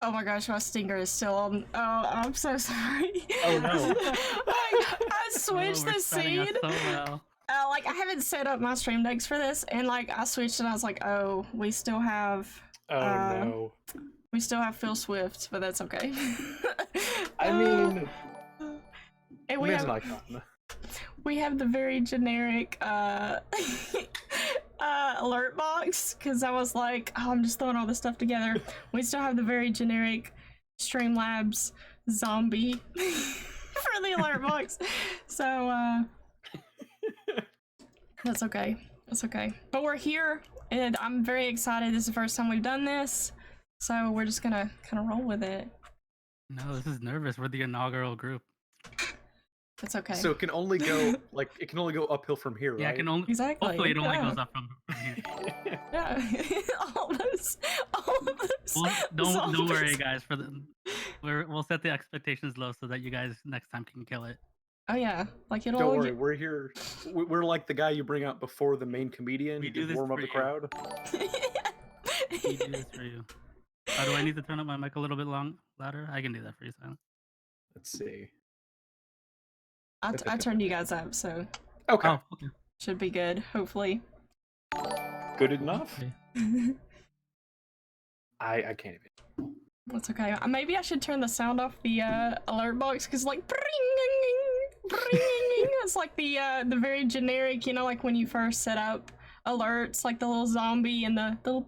Oh my gosh, my stinger is still on. Oh, I'm so sorry. Oh no. I switched the scene. So well. Like I haven't set up my stream decks for this, and like I switched, and I was like, oh, we still have. Oh no. We still have Phil Swift, but that's okay. I mean, and we have an icon. We have the very generic alert box, because I was like, oh, I'm just throwing all this stuff together. We still have the very generic Streamlabs zombie for the alert box. So that's okay. That's okay. But we're here, and I'm very excited. This is the first time we've done this, so we're just gonna kind of roll with it. No, this is nervous. We're the inaugural group. That's okay. So it can only go it can only go uphill from here, Yeah, right? it can only. Exactly. Hopefully, it only goes up from here. Yeah. all those. Well, don't worry, guys. We'll set the expectations low so that you guys next time can kill it. Oh yeah, like it'll. Don't worry, we're here. We're like the guy you bring out before the main comedian. We do to this warm up for the you. crowd. We do this for you. Do I need to turn up my mic a little bit louder? I can do that for you, Silent. Let's see. I turned you guys up, so. Okay. Oh, okay. Should be good, hopefully. Good enough. Okay. I can't even. That's okay. Maybe I should turn the sound off the alert box, because like it's like the very generic, you know, like when you first set up alerts, like the little zombie and the little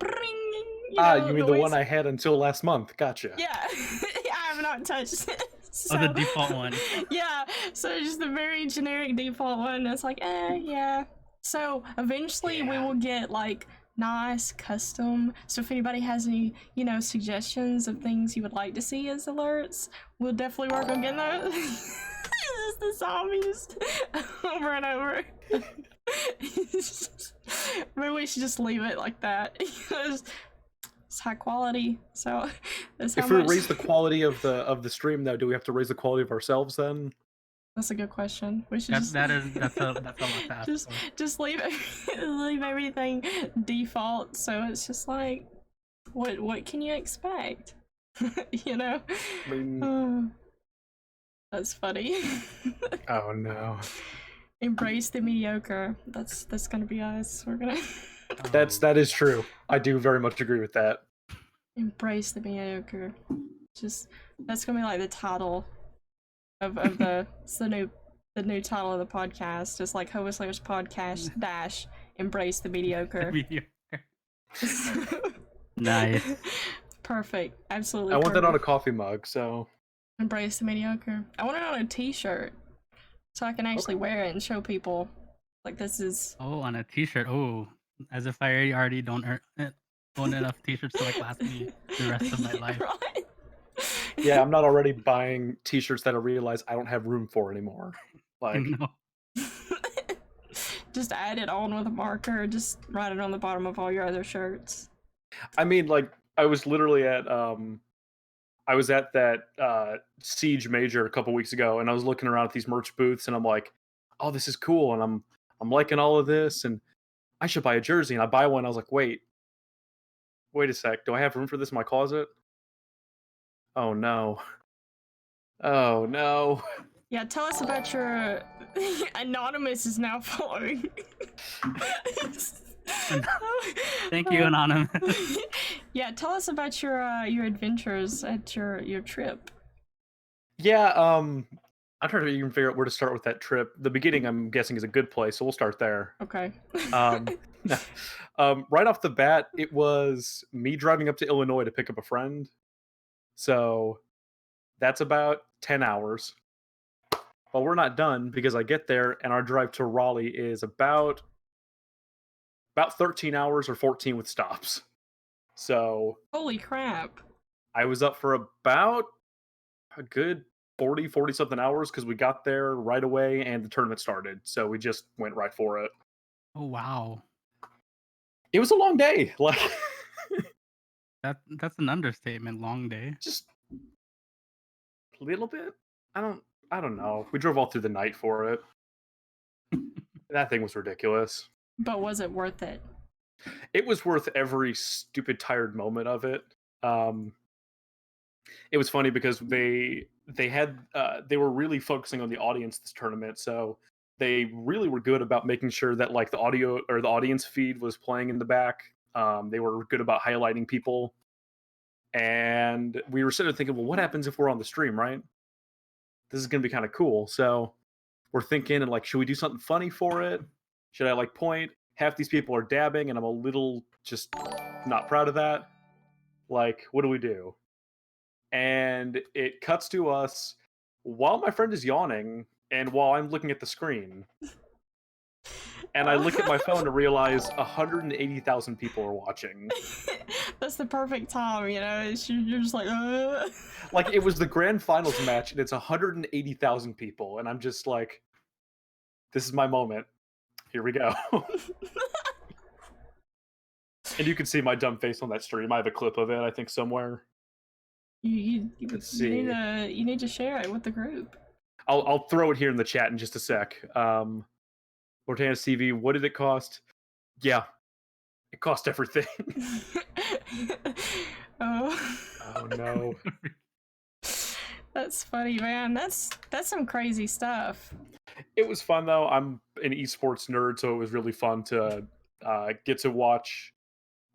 you mean the one I had until last month? Gotcha. Yeah. I have not touched it. So, Oh, the default one. Yeah, so just the very generic default one. It's like, yeah. So eventually we will get like nice, custom. So if anybody has any, suggestions of things you would like to see as alerts, we'll definitely work on getting those. Just the zombies over and over. Maybe we should just leave it like that. It's high quality, so that's how If we much. raise the quality of the stream, though, do we have to raise the quality of ourselves then? That's a good question. We should That's a lot to ask just for. just leave leave everything default, so it's just like, what can you expect? I mean, That's funny. oh no. Embrace the mediocre. That's gonna be us. We're gonna That is true. I do very much agree with that. embrace the mediocre. Just that's gonna be like the title of the it's the new title of the podcast. It's like Hobo Slayer's podcast dash embrace the mediocre. Nice. Perfect. Absolutely. I want that on a perfect. coffee mug, so Embrace the mediocre. I want it on a t-shirt so I can actually wear it and show people like this is. Oh, on a t-shirt. Oh, as if I already don't own enough t-shirts to like last me the rest of my life. Right? yeah, I'm not already buying t-shirts that I realize I don't have room for anymore. Like, No. Just add it on with a marker. Just write it on the bottom of all your other shirts. I mean, like, I was literally at that Siege Major a couple weeks ago, and I was looking around at these merch booths, and I'm like, oh, this is cool, and I'm liking all of this, and I should buy a jersey, and I buy one. I was like, wait a sec, do I have room for this in my closet? Oh no. Oh no. Yeah, tell us about your Anonymous is now following. Thank you, Anonymous. Yeah, tell us about your adventures at your trip. Yeah, I'm trying to even figure out where to start with that trip. The beginning, I'm guessing, is a good place, so we'll start there. Okay. Right off the bat, it was me driving up to Illinois to pick up a friend. So that's about 10 hours. But we're not done because I get there and our drive to Raleigh is about 13 hours or 14 with stops. So Holy crap. I was up for about a good 40 something hours because we got there right away and the tournament started. So we just went right for it. Oh wow. It was a long day. Like That's an understatement. Long day. just a little bit. I don't know. We drove all through the night for it. That thing was ridiculous. But was it worth it? It was worth every stupid tired moment of it. It was funny because they were really focusing on the audience this tournament, so they really were good about making sure that like the audio or the audience feed was playing in the back. They were good about highlighting people, and we were sitting there thinking, well, what happens if we're on the stream, right? This is going to be kind of cool. So we're thinking, and like, should we do something funny for it? Should I like point? Half these people are dabbing, and I'm a little just not proud of that. Like, what do we do? And it cuts to us while my friend is yawning and while I'm looking at the screen. And I look at my phone to realize 180,000 people are watching. That's the perfect time, you're just like, Like, it was the grand finals match, and it's 180,000 people, and I'm just like, this is my moment. Here we go. And you can see my dumb face on that stream. I have a clip of it, I think, somewhere. You Let's see. need to share it with the group. I'll throw it here in the chat in just a sec. Cortana's TV, what did it cost? Yeah, it cost everything. Oh no. That's funny, man. That's some crazy stuff. It was fun though. I'm an esports nerd, so it was really fun to get to watch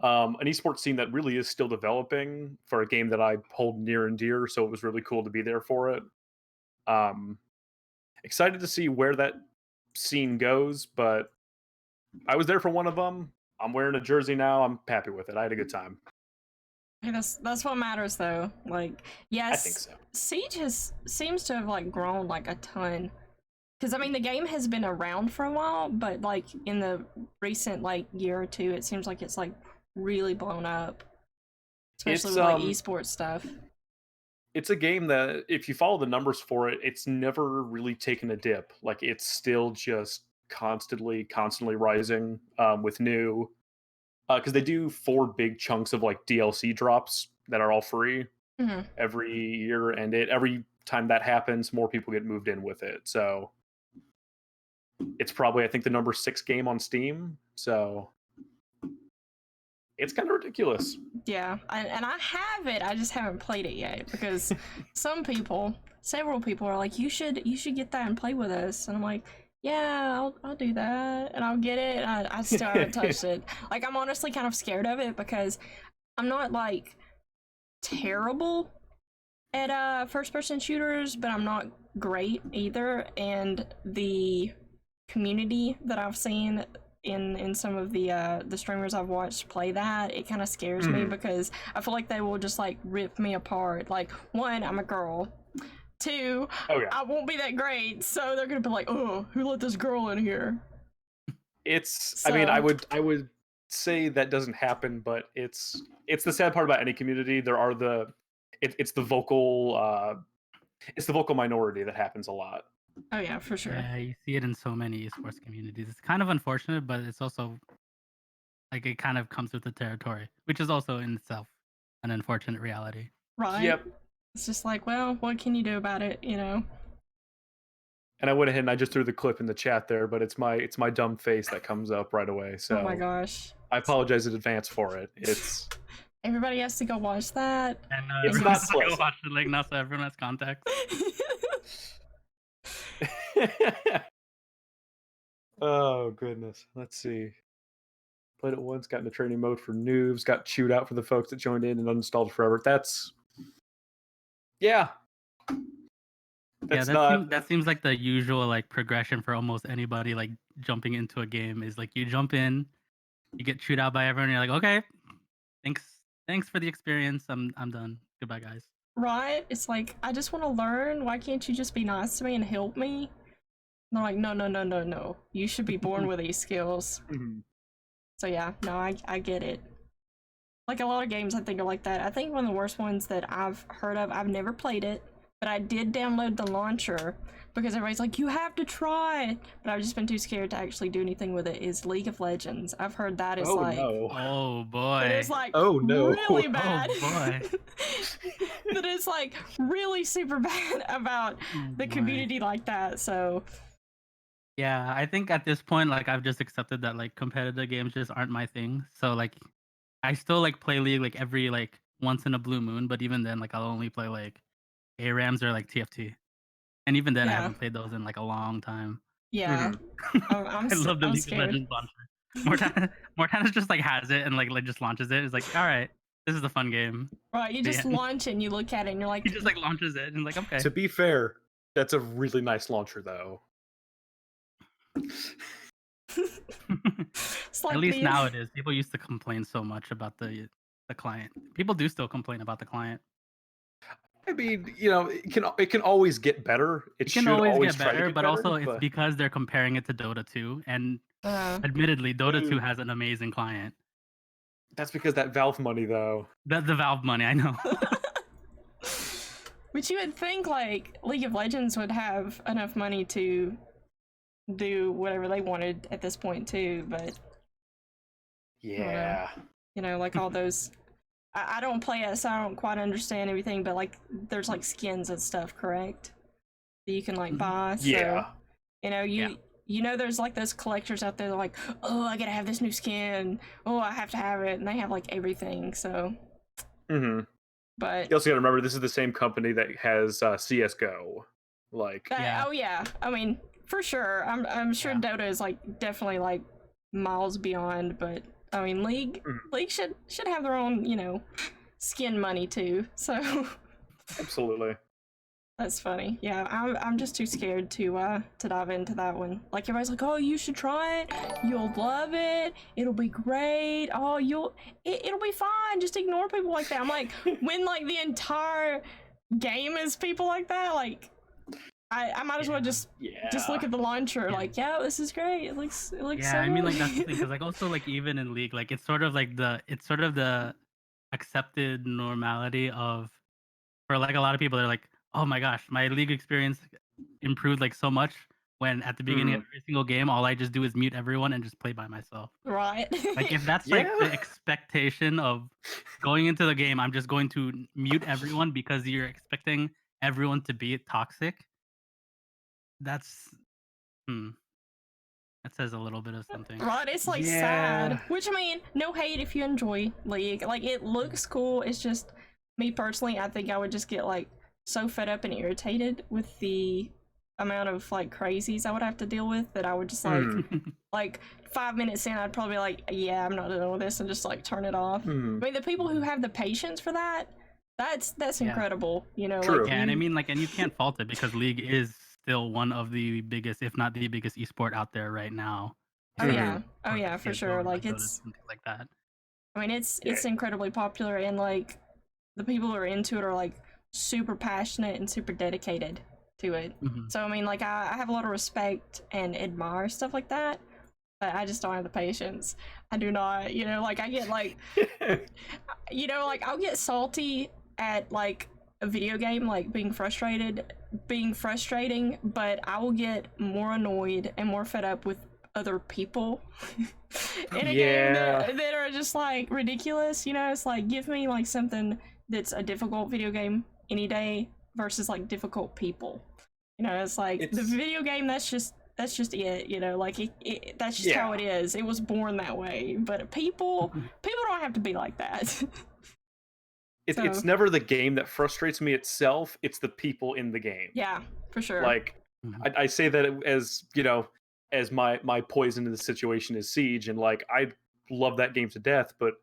an esports scene that really is still developing for a game that I hold near and dear. So it was really cool to be there for it. Excited to see where that scene goes, but I was there for one of them. I'm wearing a jersey now. I'm happy with it. I had a good time. Hey, that's what matters, though. Like, yes, I think so. Siege seems to have like grown like a ton, Because I mean, the game has been around for a while, but like in the recent like year or two, it seems like it's like really blown up, especially It's with like esports stuff. it's a game that if you follow the numbers for it, it's never really taken a dip. Like it's still just constantly rising with new because they do 4 big chunks of like DLC drops that are all free Hmm. every year, and every time that happens, more people get moved in with it. So it's probably I think the number 6 game on Steam. So it's kind of ridiculous. Yeah, and I have it. I just haven't played it yet because several people are like, you should get that and play with us, and I'm like, yeah, I'll do that, and I'll get it. And I still haven't touched it. Like, I'm honestly kind of scared of it because I'm not like terrible at first person shooters, but I'm not great either. And the community that I've seen in some of the streamers I've watched play that, it kind of scares me because I feel like they will just like rip me apart. Like, one, I'm a girl. Two, Oh yeah, I won't be that great, so they're gonna be like, oh, who let this girl in here? it's. I mean, I would say that doesn't happen, but it's the sad part about any community. There are it's the vocal minority that happens a lot. Oh yeah, for sure. Yeah, you see it in so many esports communities. It's kind of unfortunate, but it's also like it kind of comes with the territory, which is also in itself an unfortunate reality. Right? Yep. It's just like, well, what can you do about it, you know? And I went ahead and I just threw the clip in the chat there, but it's my dumb face that comes up right away. So Oh my gosh. I apologize in advance for it. It's Everybody has to go watch that. And It's everyone not has to go pleasant. watch it, like now, so everyone has context. Oh goodness. Let's see. Played it once, got into training mode for noobs, got chewed out for the folks that joined in and uninstalled forever. That's yeah. That's that seems like the usual like progression for almost anybody like jumping into a game is like you jump in, you get chewed out by everyone, you're like, okay, thanks for the experience. I'm done. Goodbye, guys. Right? It's like, I just want to learn. Why can't you just be nice to me and help me? And they're like, no. You should be born with these skills. Mhm. So yeah, no, I get it. Like a lot of games I think are like that. I think one of the worst ones that I've heard of, I've never played it, but I did download the launcher because everybody's like, you have to try it. But I've just been too scared to actually do anything with it, is League of Legends. I've heard that is like... no. Oh boy. That is like Oh, no. really bad. Oh boy. That is like really super bad about Oh, the boy. community like that. So Yeah, I think at this point, like I've just accepted that like competitive games just aren't my thing. So like, I still like play League like every like once in a blue moon, but even then, like I'll only play like ARAMs or like TFT, and even then, I Yeah. haven't played those in like a long time. yeah, I'm I love the I'm League scared. of Legends launcher. Mortana just like has it and like just launches it. It's like, all right, this is a fun game. Right, you just Yeah. launch it and you look at it and you're like, He just like launches it and like, okay. To be fair, that's a really nice launcher though. it's like At least the- now it is. People used to complain so much about the client. People do still complain about the client. I mean, you know, it can always get better. It It can should always get try to better, get but also it's but because they're comparing it to Dota 2, and admittedly, Dota 2 Ooh. has an amazing client. that's because that Valve money though. The Valve money, I know. But you would think like League of Legends would have enough money to do whatever they wanted at this point too, but Yeah. you know, like all those I don't play it, so I don't quite understand everything, but like there's like skins and stuff, correct? That you can like buy. So, Yeah. you know, you know there's like those collectors out there that are like, oh, I gotta have this new skin, oh, I have to have it, and they have like everything, so Mm-hmm. but You also got to remember this is the same company that has CS:GO. Like, Yeah. oh yeah, I mean, for sure. I'm sure Yeah. Dota is like definitely like miles beyond, but I mean League should have their own, you know, skin money too. So absolutely. that's funny. Yeah, I'm just too scared to dive into that one. Like everybody's like, "Oh, you should try it. You'll love it. It'll be great. Oh, it'll be fine. Just ignore people like that." I'm like, when like the entire game is people like that, like I might as well Yeah. just Yeah. look at the launcher. Yeah. Like, yeah, this is great. It looks Yeah, so I mean, like good. that's the thing, because like also like even in League, like it's sort of like the accepted normality of for like a lot of people. They're like, oh my gosh, my League experience improved like so much when at the beginning of Mhm. every single game, all I just do is mute everyone and just play by myself. Right. Like if that's Yeah. like the expectation of going into the game, I'm just going to mute everyone because you're expecting everyone to be toxic. That's hmm, that says a little bit of something. Right, it's like Yeah. sad. Which I mean, no hate if you enjoy League. Like it looks cool. It's just me personally, I think I would just get like so fed up and irritated with the amount of like crazies I would have to deal with that I would just like 5 minutes in I'd probably be like, yeah, I'm not dealing with this and just like turn it off. Mhm. I mean the people who have the patience for that, that's Yeah. incredible. You know, True. like Yeah, and I you- mean, like, and you can't fault it because League is still one of the biggest, if not the biggest, esport out there right now. Oh If yeah. you Oh compare it to, yeah, like, for CS:GO sure. or, Like Dota it's and things like that. I mean it's Yeah. incredibly popular and like the people who are into it are like super passionate and super dedicated to it. Mhm. So I mean like I have a lot of respect and admire stuff like that, but I just don't have the patience. I do not, you know, like I get like you know, like I'll get salty at like a video game like being frustrating, but I will get more annoyed and more fed up with other people in a game Yeah. that are just like ridiculous, you know. It's like give me like something that's a difficult video game any day versus like difficult people, you know. It's like the It's video game, that's just it, you know. Like that's just how yeah. it is. It was born that way, but people don't have to be like that. It's So never the game that frustrates me itself. It's the people in the game. yeah, for sure. Like Mhm. I say that as as my poison in the situation is Siege, and like I love that game to death, but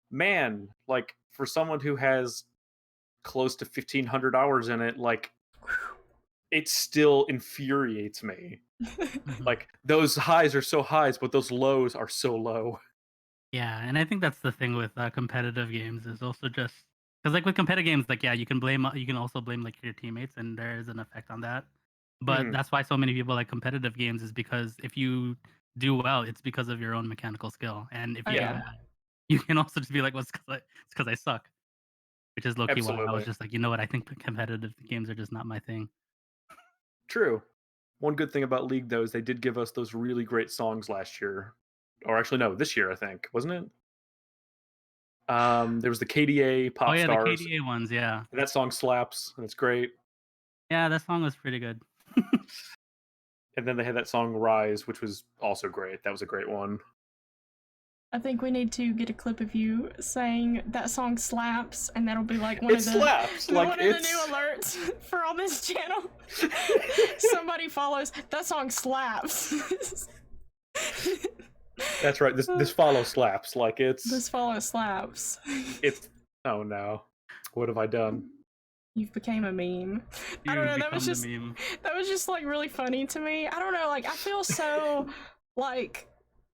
man, like for someone who has close to 1,500 hours in it, like it still infuriates me. Mhm. Like those highs are so highs, but those lows are so low. Yeah, and I think that's the thing with competitive games is also just because like with competitive games, like yeah, you can also blame like your teammates, and there is an effect on that. But Mhm. that's why so many people like competitive games is because if you do well, it's because of your own mechanical skill, and if Oh you do Yeah, yeah. bad, you can also just be like, "Well, it's because I suck," which is low key why I was absolutely. just like, you know what, I think competitive games are just not my thing. True. One good thing about League though is they did give us those really great songs last year. Or actually no, this year I think, wasn't it? There was the KDA Oh Pop yeah, the Stars. KDA ones, yeah, And that song slaps and it's great. yeah, that song was pretty good. And then they had that song Rise, which was also great. That was a great one. I think we need to get a clip of you saying that song slaps, and that'll be like It slaps. Like one of the it's new alerts for on this channel. Somebody follows that song slaps. That's right. This follow slaps. Like This follow slaps. it's oh no. What have I done? You've became a meme. I don't You've know. become the meme. That was just like really funny to me. I don't know. Like I feel so like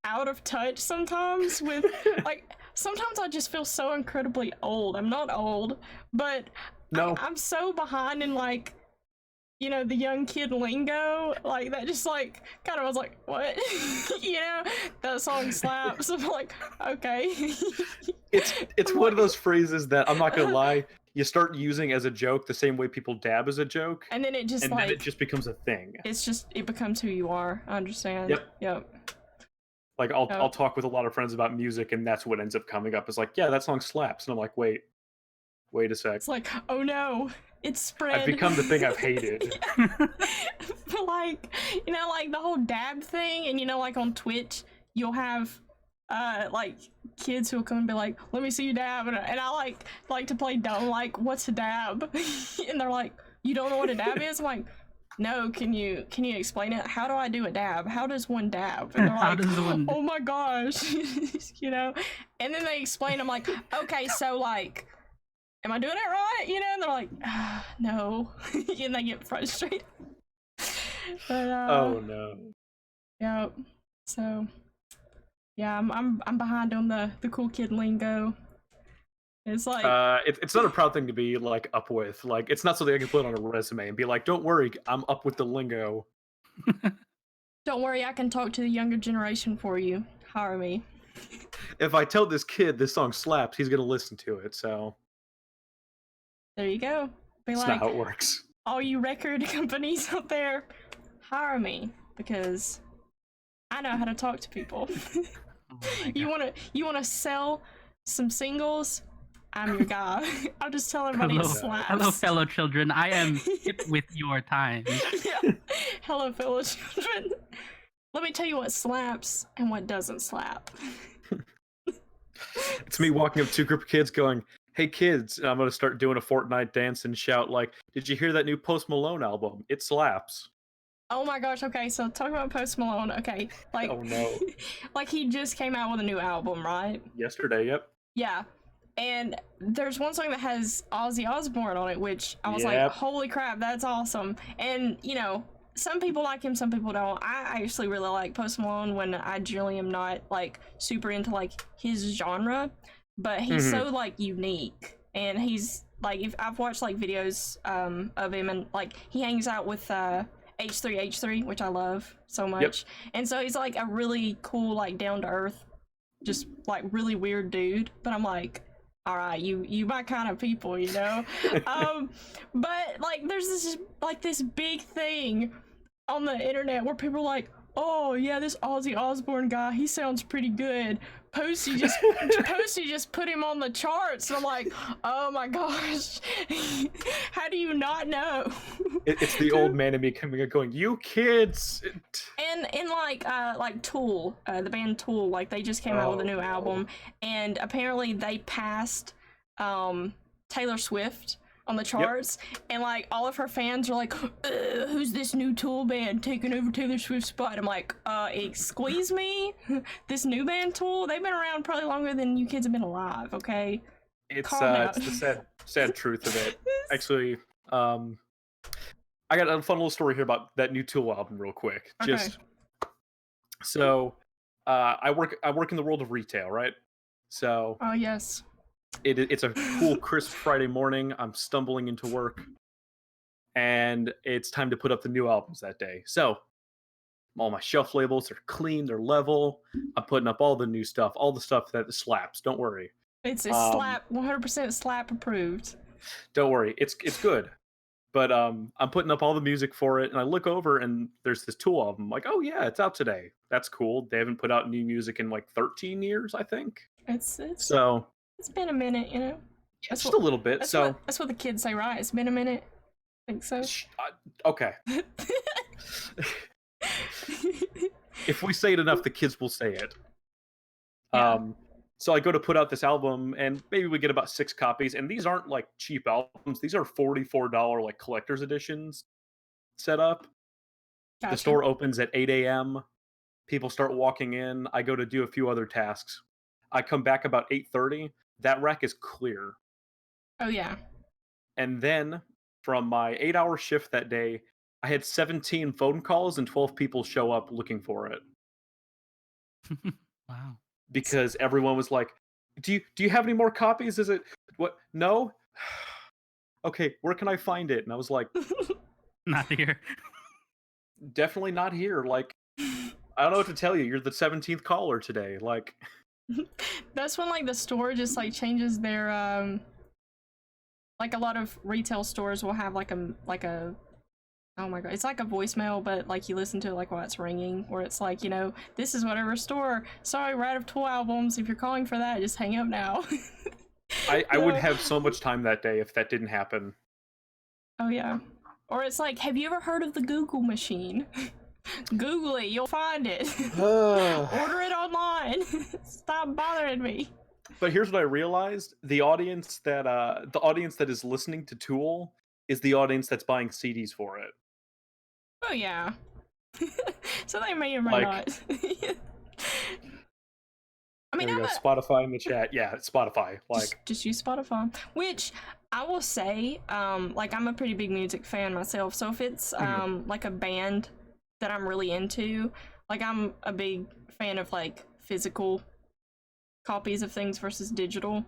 out of touch sometimes with like sometimes I just feel so incredibly old. I'm not old, but No. I'm so behind in like, you know, the young kid lingo. Like that just like kind of was like, what? You know, that song slaps. I'm like, okay. It's one of those phrases that I'm not gonna lie, you start using as a joke the same way people dab as a joke, And then it just and like then it just becomes a thing. it becomes who you are. I understand. Yep. Like I'll Oh. talk with a lot of friends about music, and that's what ends up coming up. Is like, yeah, that song slaps, and I'm like, wait a sec. It's like, oh no, it's spread. I've become the thing I've hated. But like, you know, like the whole dab thing, and you know, like on Twitch, you'll have like kids who'll come and be like, let me see you dab, and I like to play dumb, like, what's a dab? And they're like, you don't know what a dab is? I'm like, no, can you explain it? How do I do a dab? How does one dab? And they're How like, does one? oh my gosh. You know, and then they explain, I'm like, okay, so like, am I doing it right? You know, and they're like, no. And they get frustrated. But Oh no. yeah. So yeah, I'm behind on the cool kid lingo. It's like, It's not a proud thing to be like up with. Like, it's not something I can put on a resume and be like, "Don't worry, I'm up with the lingo." don't worry, I can talk to the younger generation for you. Hire me. If I tell this kid this song slaps, he's gonna listen to it. So There you go. Be it's not like, how it works. all you record companies out there, hire me because I know how to talk to people. Oh my you God. wanna sell some singles? I'm your guy. I'll just tell everybody it slaps. Hello, fellow children. I am hip with your times. Yeah. Hello, fellow children. Let me tell you what slaps and what doesn't slap. It's me walking up to a group of kids going, "Hey kids," and I'm gonna start doing a Fortnite dance and shout like, "Did you hear that new Post Malone album? It slaps." Oh my gosh, okay, so talking about Post Malone, okay. Like, Oh no. like he just came out with a new album, right? Yesterday, yep. Yeah. And there's one song that has Ozzy Osbourne on it, which I was like, Yep. holy crap, that's awesome. And, you know, some people like him, some people don't. I actually really like Post Malone when I generally am not, like, super into, like, his genre. But he's so, like, unique. And he's, like, if I've watched, like, videos of him, and, like, he hangs out with H3H3, which I love so much. And so he's, like, a really cool, like, down-to-earth, just, like, really weird dude. But I'm like, all right, you my kind of people, you know. But like there's this big thing on the internet where people are like, oh yeah, this Ozzy Osbourne guy, he sounds pretty good. Posty just put him on the charts. And I'm like, oh my gosh, how do you not know? It's the old man in me coming and going, "You kids!" And like Tool, the band Tool, like they just came out with a new album, and apparently they passed Taylor Swift on the charts, and like all of her fans are like, who's this new Tool band taking over Taylor Swift's spot? I'm like, excuse me? This new band Tool, they've been around probably longer than you kids have been alive, okay? It's Calm down. it's the sad truth of it. Actually, I got a fun little story here about that new Tool album, real quick. Okay. Just so, I work in the world of retail, right? So Oh yes. it's a cool, crisp Friday morning. I'm stumbling into work, and it's time to put up the new albums that day. So all my shelf labels are clean, they're level. I'm putting up all the new stuff, all the stuff that slaps. Don't worry. It's slap, 100% slap approved. Don't worry. It's good. But I'm putting up all the music for it, and I look over and there's this Tool album. I'm like, oh yeah, it's out today. That's cool. They haven't put out new music in like 13 years, I think. It's been a minute, you know. Just a little bit. That's what the kids say, right? It's been a minute. I think so. Okay. If we say it enough, the kids will say it. Yeah. So I go to put out this album, and maybe we get about 6 copies. And these aren't like cheap albums; these are $44 like collector's editions set up. Gotcha. The store opens at 8 a.m. People start walking in. I go to do a few other tasks. I come back about 8:30. That rack is clear. Oh yeah. And then from my 8-hour shift that day, I had 17 phone calls and 12 people show up looking for it. Wow. Because everyone was like, do you have any more copies? Is it what? No. Okay, where can I find it? And I was like, Not here. definitely not here. Like, I don't know what to tell you. You're the 17th caller today. Like, that's when like the store just like changes their like a lot of retail stores will have like a oh my god, it's like a voicemail, but like you listen to it like while it's ringing, where it's like, you know, this is whatever store. Sorry, we're out of Tool albums. If you're calling for that, just hang up now. I would have so much time that day if that didn't happen. Oh yeah. Or it's like, have you ever heard of the Google machine? Google it, you'll find it. Order it online. Stop bothering me. But here's what I realized: the audience that is listening to Tool is the audience that's buying CDs for it. Oh yeah. So they may or may Like, not. I mean, there we go. Spotify in the chat. Yeah, it's Spotify. Like, just use Spotify. Which I will say, like I'm a pretty big music fan myself. So if it's like a band that I'm really into, like I'm a big fan of like physical copies of things versus digital.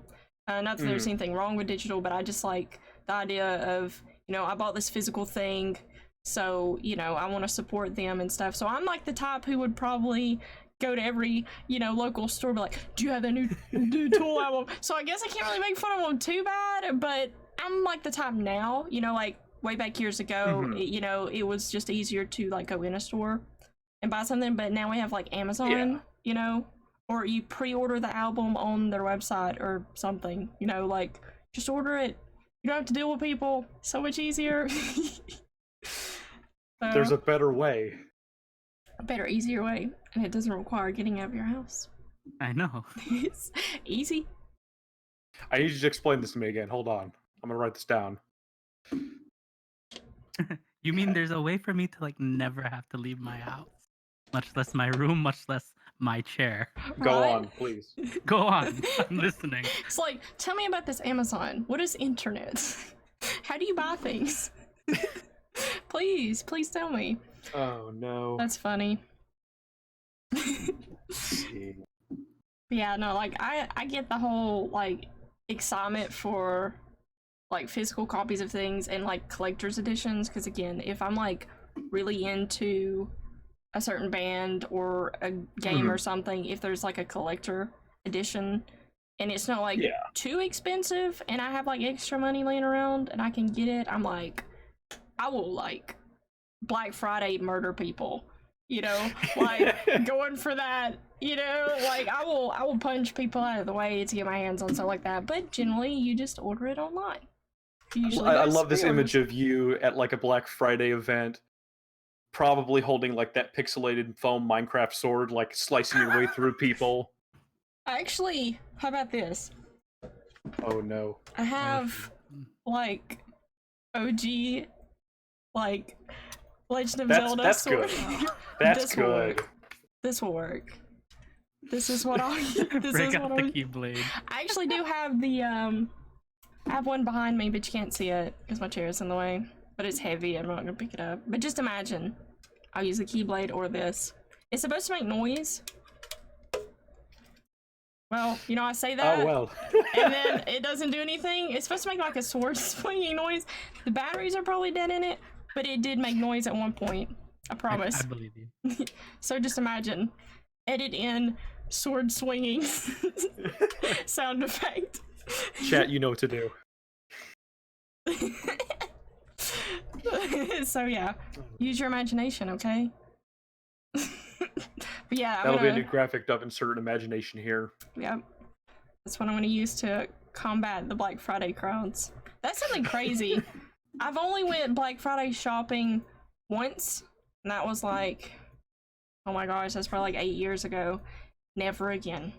Not that there's anything wrong with digital, but I just like the idea of, I bought this physical thing, so, I want to support them and stuff. So I'm like the type who would probably go to every, local store, be like, do you have that new Tool album? So I guess I can't really make fun of them too bad, but I'm like the type now, like way back years ago, it was just easier to like go in a store and buy something, but now we have like Amazon, or you pre-order the album on their website or something, like just order it. You don't have to deal with people. So much easier. There's a better way. A better, easier way, and it doesn't require getting out of your house. I know. It's easy. I need you to explain this to me again. Hold on. I'm gonna write this down. You mean there's a way for me to like never have to leave my house? Much less my room, much less my chair. Go Right? on, please. Go on. I'm listening. It's like, tell me about this Amazon. What is internet? How do you buy things? Please tell me. Oh no. That's funny. Yeah, no, like I get the whole like excitement for like physical copies of things and like collector's editions, because again, if I'm like really into a certain band or a game or something, if there's like a collector edition and it's not like too expensive and I have like extra money laying around and I can get it, I'm like, I will like Black Friday murder people, like going for that, like I will punch people out of the way to get my hands on stuff like that. But generally you just order it online. I love this image of you at like a Black Friday event, probably holding like that pixelated foam Minecraft sword, like slicing your way through people. Actually, how about this? Oh no. I have like OG like Legend of Zelda that's sword. good. That's good. This will work. This is what I'll Break out the Keyblade. I actually do have the I have one behind me, but you can't see it because my chair is in the way. But it's heavy, I'm not gonna pick it up. But just imagine, I'll use the Keyblade or this. It's supposed to make noise. Well, I say that. Oh well. And then it doesn't do anything. It's supposed to make like a sword swinging noise. The batteries are probably dead in it, but it did make noise at one point. I promise. I believe you. So just imagine, edit in sword swinging sound effect. Chat, you know what to do. So yeah, use your imagination, okay? But yeah, That'll be a new graphic of insert imagination here. Yeah, that's what I'm gonna use to combat the Black Friday crowds. That's something crazy. I've only went Black Friday shopping once, and that was like, oh my gosh, that's probably like 8 years ago. Never again.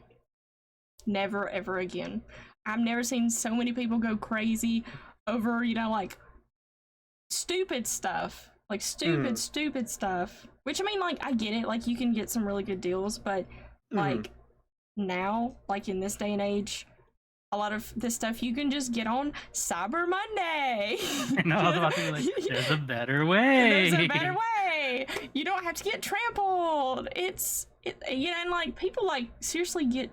Never ever again. I've never seen so many people go crazy over, like stupid stuff. Like stupid stuff. Which I mean, like, I get it, like you can get some really good deals, but like now, like in this day and age, a lot of this stuff you can just get on Cyber Monday. I know, I was about to be like, there's a better way. There's a better way. You don't have to get trampled. And like people like seriously get.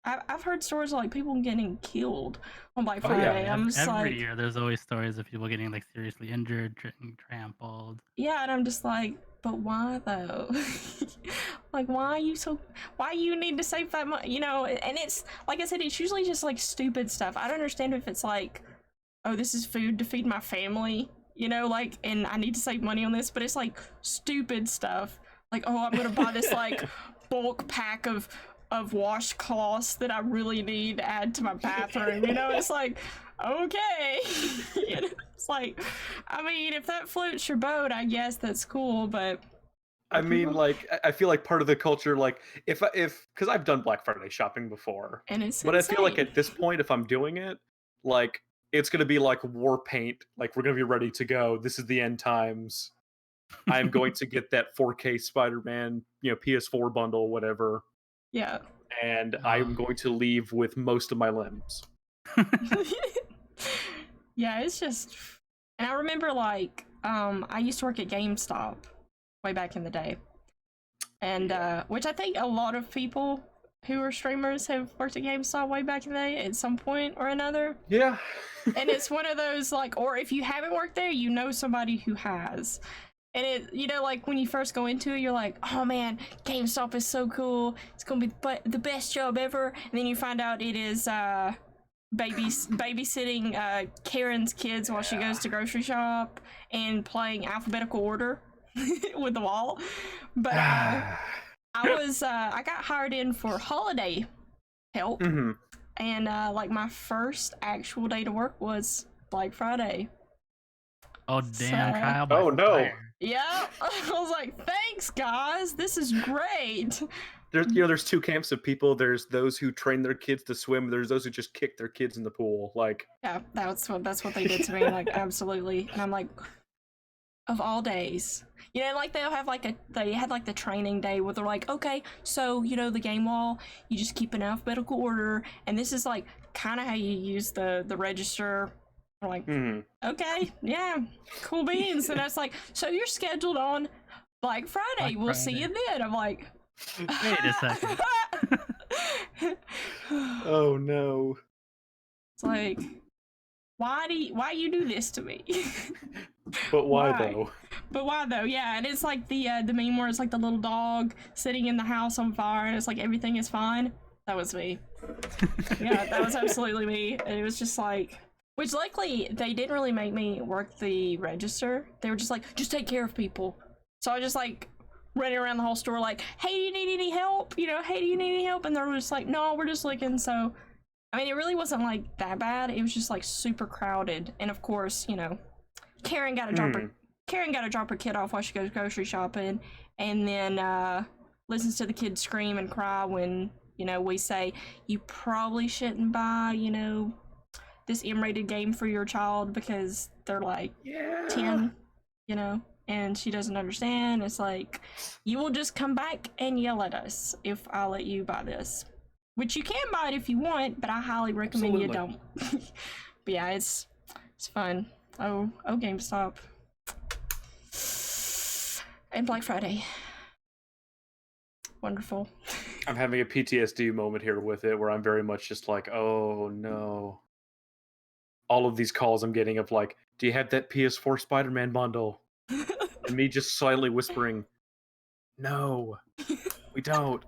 I've heard stories of like people getting killed on Black Friday. I'm just every year there's always stories of people getting like seriously injured, trampled. Yeah, and I'm just like, but why though? Like, why you need to save that money? And it's like I said, it's usually just like stupid stuff. I don't understand if it's like, oh, this is food to feed my family, like, and I need to save money on this, but it's like stupid stuff. Like, oh, I'm gonna buy this like bulk pack of washcloths that I really need to add to my bathroom. It's like, okay. It's like, I mean, if that floats your boat, I guess that's cool, but I mean, like, I feel like part of the culture, like, if because I've done Black Friday shopping before, and it's but insane. I feel like at this point, if I'm doing it, like, it's gonna be like war paint. Like, we're gonna be ready to go. This is the end times. I'm going to get that 4K Spider-Man, PS4 bundle, whatever. Yeah. And I'm going to leave with most of my limbs. Yeah, it's just, and I remember like, I used to work at GameStop way back in the day, and which I think a lot of people who are streamers have worked at GameStop way back in the day at some point or another. Yeah. And it's one of those, like, or if you haven't worked there, you know somebody who has. And it, you know, like when you first go into it, you're like, oh man, GameStop is so cool. It's gonna be the best job ever. And then you find out it is babysitting Karen's kids while she goes to grocery shop and playing alphabetical order with the wall. But I got hired in for holiday help. Mm-hmm. And like my first actual day to work was Black Friday. Oh damn! So- Trial by Oh, no. fire. Yeah, I was like, thanks guys, this is great. There's two camps of people. There's those who train their kids to swim. There's those who just kick their kids in the pool. Like, Yeah, that's what they did to me. Like, absolutely. And I'm like, of all days, you know, like they had like the training day where they're like, okay, so you know the game wall, you just keep an alphabetical order, and this is like kind of how you use the register. I'm like, okay, yeah, cool beans. And it's like, so you're scheduled on Black Friday. Black We'll see you Friday. then. I'm like, Wait a second. oh no. It's like, why you do this to me? But why Why? though? But why though? Yeah, and it's like the meme where it's like the little dog sitting in the house on fire, and it's like everything is fine. That was me. Yeah, that was absolutely me. And it was just like, which luckily they didn't really make me work the register. They were just like, just take care of people. So I was just like running around the whole store like, hey, do you need any help? You know, hey, do you need any help? And they were just like, no, we're just looking. So, I mean, it really wasn't like that bad. It was just like super crowded. And of course, you know, Karen got to drop her kid off while she goes grocery shopping, and then listens to the kid scream and cry when, you know, we say you probably shouldn't buy, you know, this M-rated game for your child because they're like 10, you know, and she doesn't understand. It's like, you will just come back and yell at us if I let you buy this, which you can buy it if you want, but I highly recommend you don't. But yeah, it's fun. Oh, GameStop. And Black Friday. Wonderful. I'm having a PTSD moment here with it where I'm very much just like, oh no. All of these calls I'm getting of like, do you have that PS4 Spider-Man bundle? And me just silently whispering, no, we don't.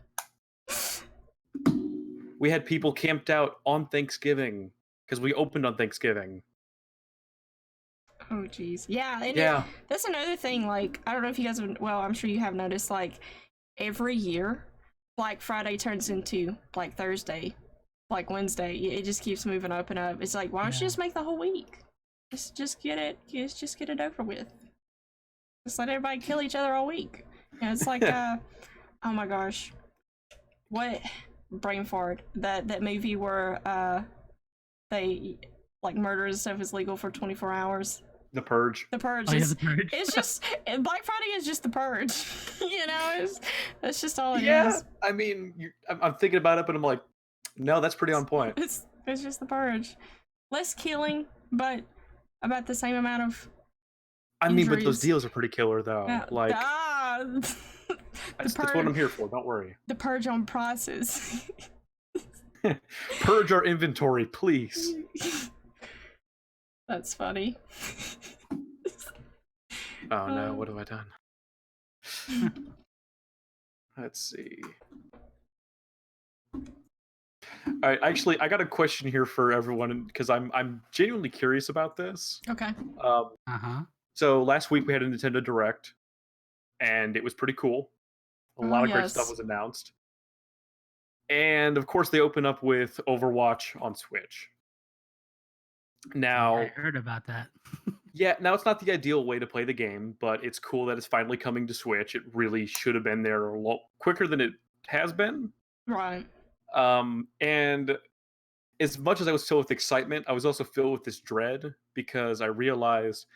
We had people camped out on Thanksgiving because we opened on Thanksgiving. Oh, geez. Yeah, and Yeah. that's another thing, like, I don't know if you guys have, well, I'm sure you have noticed, like, every year, Black Friday turns into Black Thursday, Black Wednesday. It just keeps moving up and up. It's like, why don't you just make the whole week? Just get it over with. Just let everybody kill each other all week. And it's like, oh my gosh. What? Brain fart. That movie where, they, like, murder and stuff is legal for 24 hours. The Purge. The Purge. Oh, yeah, Is, the Purge. it's just Black Friday is just the Purge. You know, that's just all it Yeah, is. I mean, I'm thinking about it, but I'm like, no, that's pretty on point. It's just the Purge. Less killing, but about the same amount of. I mean, but those injuries. deals are pretty killer, though. Like, the that's what I'm here for. Don't worry. The Purge on prices. Purge our inventory, please. That's funny. Oh no, what have I done? Let's see. All right, actually, I got a question here for everyone because I'm genuinely curious about this. Okay. So last week we had a Nintendo Direct, and it was pretty cool. A lot of great stuff yes. was announced. And of course, they open up with Overwatch on Switch. Now, I heard about that. yeah, now it's not the ideal way to play the game, but it's cool that it's finally coming to Switch. It really should have been there a lot quicker than it has been. Right. And as much as I was filled with excitement, I was also filled with this dread because I realized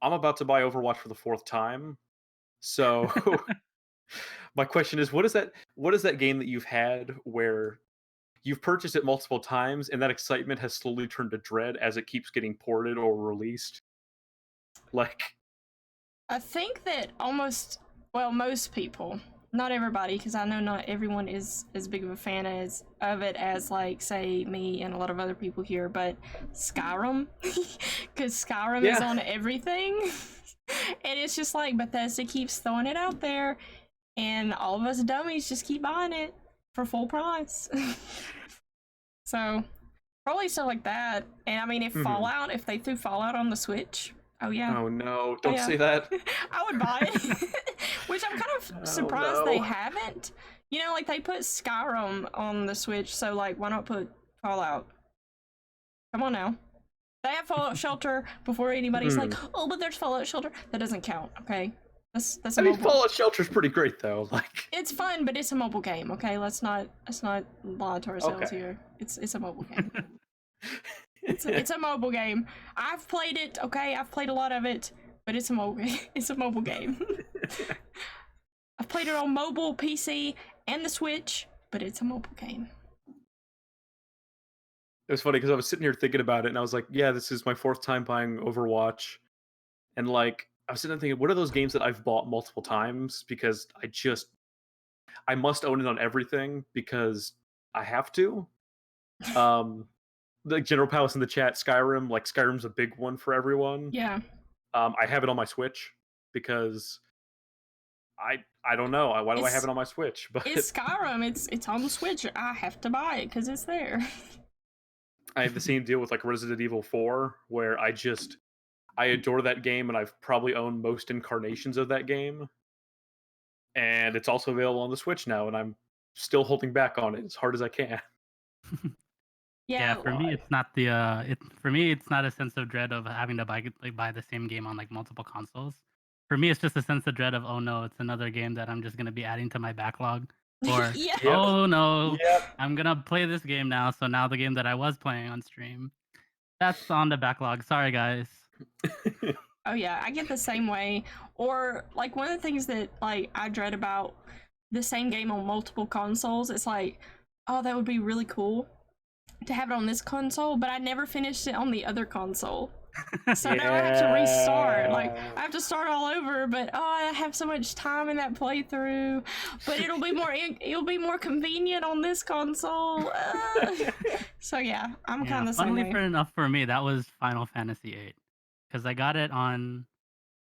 I'm about to buy Overwatch for the 4th time. So my question is, what is that game that you've had where you've purchased it multiple times and that excitement has slowly turned to dread as it keeps getting ported or released? Like, I think that most people not everybody, because I know not everyone is as big of a fan of it as, like, say, me and a lot of other people here, but Skyrim, because Skyrim is on everything, and it's just like Bethesda keeps throwing it out there, and all of us dummies just keep buying it for full price. So, probably stuff like that, and I mean, if Fallout, if they threw Fallout on the Switch, oh yeah. Oh no, don't say that. I would buy it. Which I'm kind of surprised they haven't. You know, like they put Skyrim on the Switch, so like why not put Fallout? Come on now. They have Fallout Shelter before anybody's like, oh, but there's Fallout Shelter. That doesn't count, okay? That's I mean, Fallout Shelter's pretty great though. Like it's fun, but it's a mobile game, okay? Let's not lie to ourselves here. It's a mobile game. It's a mobile game. I've played it, okay? I've played a lot of it, but it's a mobile it's a mobile game. I've played it on mobile, PC, and the Switch, but it's a mobile game. It was funny because I was sitting here thinking about it, and I was like, yeah, this is my 4th time buying Overwatch. And like, I was sitting there thinking, what are those games that I've bought multiple times? Because I must own it on everything because I have to. The General Palace in the chat, Skyrim, like Skyrim's a big one for everyone. Yeah. I have it on my Switch because I don't know. Why do I have it on my Switch? But it's Skyrim. It's on the Switch. I have to buy it because it's there. I have the same deal with like Resident Evil 4, where I adore that game, and I've probably owned most incarnations of that game. And it's also available on the Switch now, and I'm still holding back on it as hard as I can. Yeah, for me, it's not the for me, it's not a sense of dread of having to buy the same game on like multiple consoles. For me, it's just a sense of dread of, oh no, it's another game that I'm just gonna be adding to my backlog. Or oh no, I'm gonna play this game now. So now the game that I was playing on stream, that's on the backlog. Sorry guys. Oh yeah, I get the same way. Or like one of the things that like I dread about the same game on multiple consoles, it's like, oh, that would be really cool to have it on this console, but I never finished it on the other console. So now I have to restart. Like I have to start all over, but oh, I have so much time in that playthrough. But it'll be more convenient on this console. So yeah, I'm kind of the same way. Funnily enough, for me, that was Final Fantasy VIII, because I got it on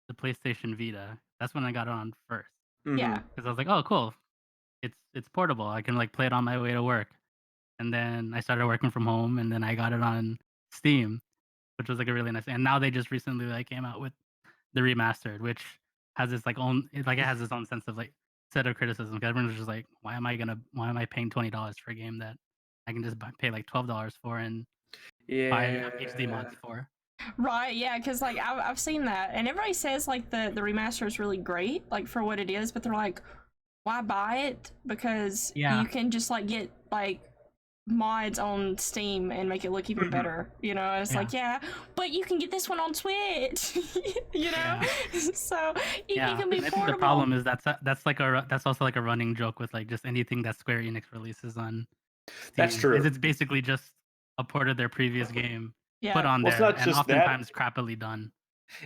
the PlayStation Vita. That's when I got it on first. Yeah, because I was like, oh cool, it's portable. I can like play it on my way to work. And then I started working from home, and then I got it on Steam, which was like a really nice. And now they just recently like came out with the remastered, which has its like it has its own sense of like set of criticism. Everyone's just like, why am I paying $20 for a game that I can just pay like $12 for and buy HD mods for? Right, yeah, because like I've seen that, and everybody says like the remaster is really great, like for what it is, but they're like, why buy it? Because you can just like get like mods on Steam and make it look even better, you know. And it's like, but you can get this one on Switch, you know. So you can be portable. I think the problem is that's also like a running joke with like just anything that Square Enix releases on Steam. That's true. It's basically just a port of their previous game put on there, and oftentimes crappily done.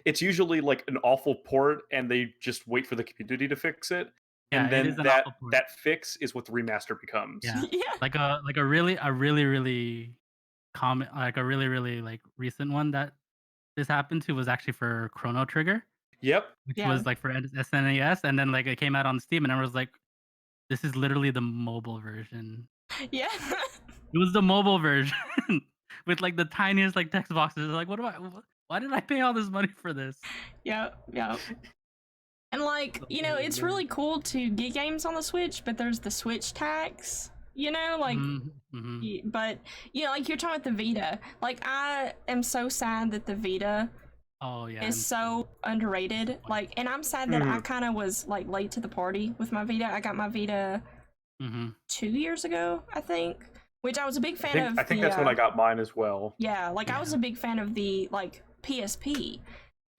It's usually like an awful port, and they just wait for the community to fix it. Yeah, and then that fix is what the remaster becomes. Yeah. Like a really common, like a really like recent one that this happened to was actually for Chrono Trigger. Yep. Which was like for SNES, and then like it came out on Steam, and everyone was like, this is literally the mobile version. Yeah. It was the mobile version with like the tiniest like text boxes. Like, why did I pay all this money for this? Yep. And like, you know, it's really cool to get games on the Switch, but there's the Switch tax, you know, like, but, you know, like you're talking about the Vita. Like, I am so sad that the Vita is so underrated. Like, and I'm sad that I kind of was like late to the party with my Vita. I got my Vita 2 years ago, I think, which I was a big fan of. I think that's when I got mine as well. Yeah, like I was a big fan of the like PSP.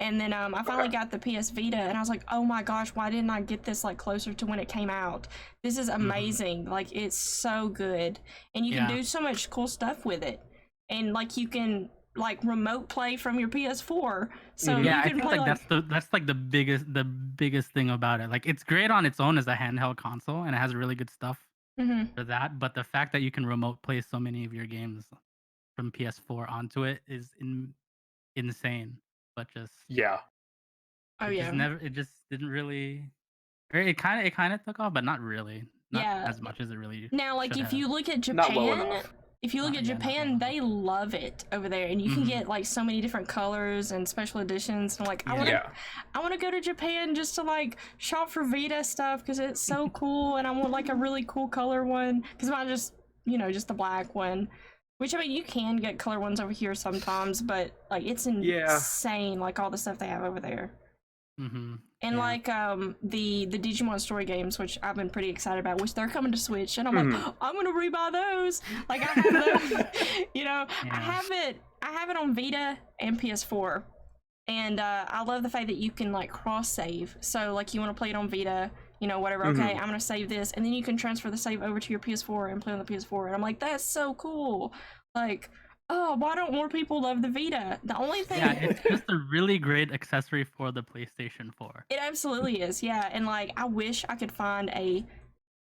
And then I finally got the PS Vita, and I was like, oh my gosh, why didn't I get this like closer to when it came out? This is amazing. Like, it's so good. And you can do so much cool stuff with it. And like you can like remote play from your PS4, so Mhm. Yeah, you I can think play like like that's like the biggest thing about it. Like it's great on its own as a handheld console and it has really good stuff hmm for that, but the fact that you can remote play so many of your games from PS4 onto it is insane. But just Yeah. oh it just yeah, never it just didn't really or it kind of took off, but not really. Not yeah. as much as it really Now, like should if have. you look at Not well Japan, enough. Not well enough. they love it over there, and you can Mhm. get like so many different colors and special editions. And like, Yeah. Yeah. I want to go to Japan just to like shop for Vita stuff because it's so cool, and I want like a really cool color one because mine just just the black one. Which I mean, you can get color ones over here sometimes, but like it's Yeah. insane, like all the stuff they have over there. Mhm. And Yeah. like the Digimon story games, which I've been pretty excited about, which they're coming to Switch, and I'm like, Mhm. I'm gonna rebuy those. Like I have those, I Yeah. have it on Vita and PS4, and I love the fact that you can like cross save. So like you want to play it on Vita, whatever. Okay, Mhm. I'm gonna save this, and then you can transfer the save over to your PS4 and play on the PS4. And I'm like, that's so cool. Like, oh, why don't more people love the Vita? The only thing Yeah, it's just a really great accessory for the PlayStation 4. it absolutely is, yeah. And like, I wish I could find a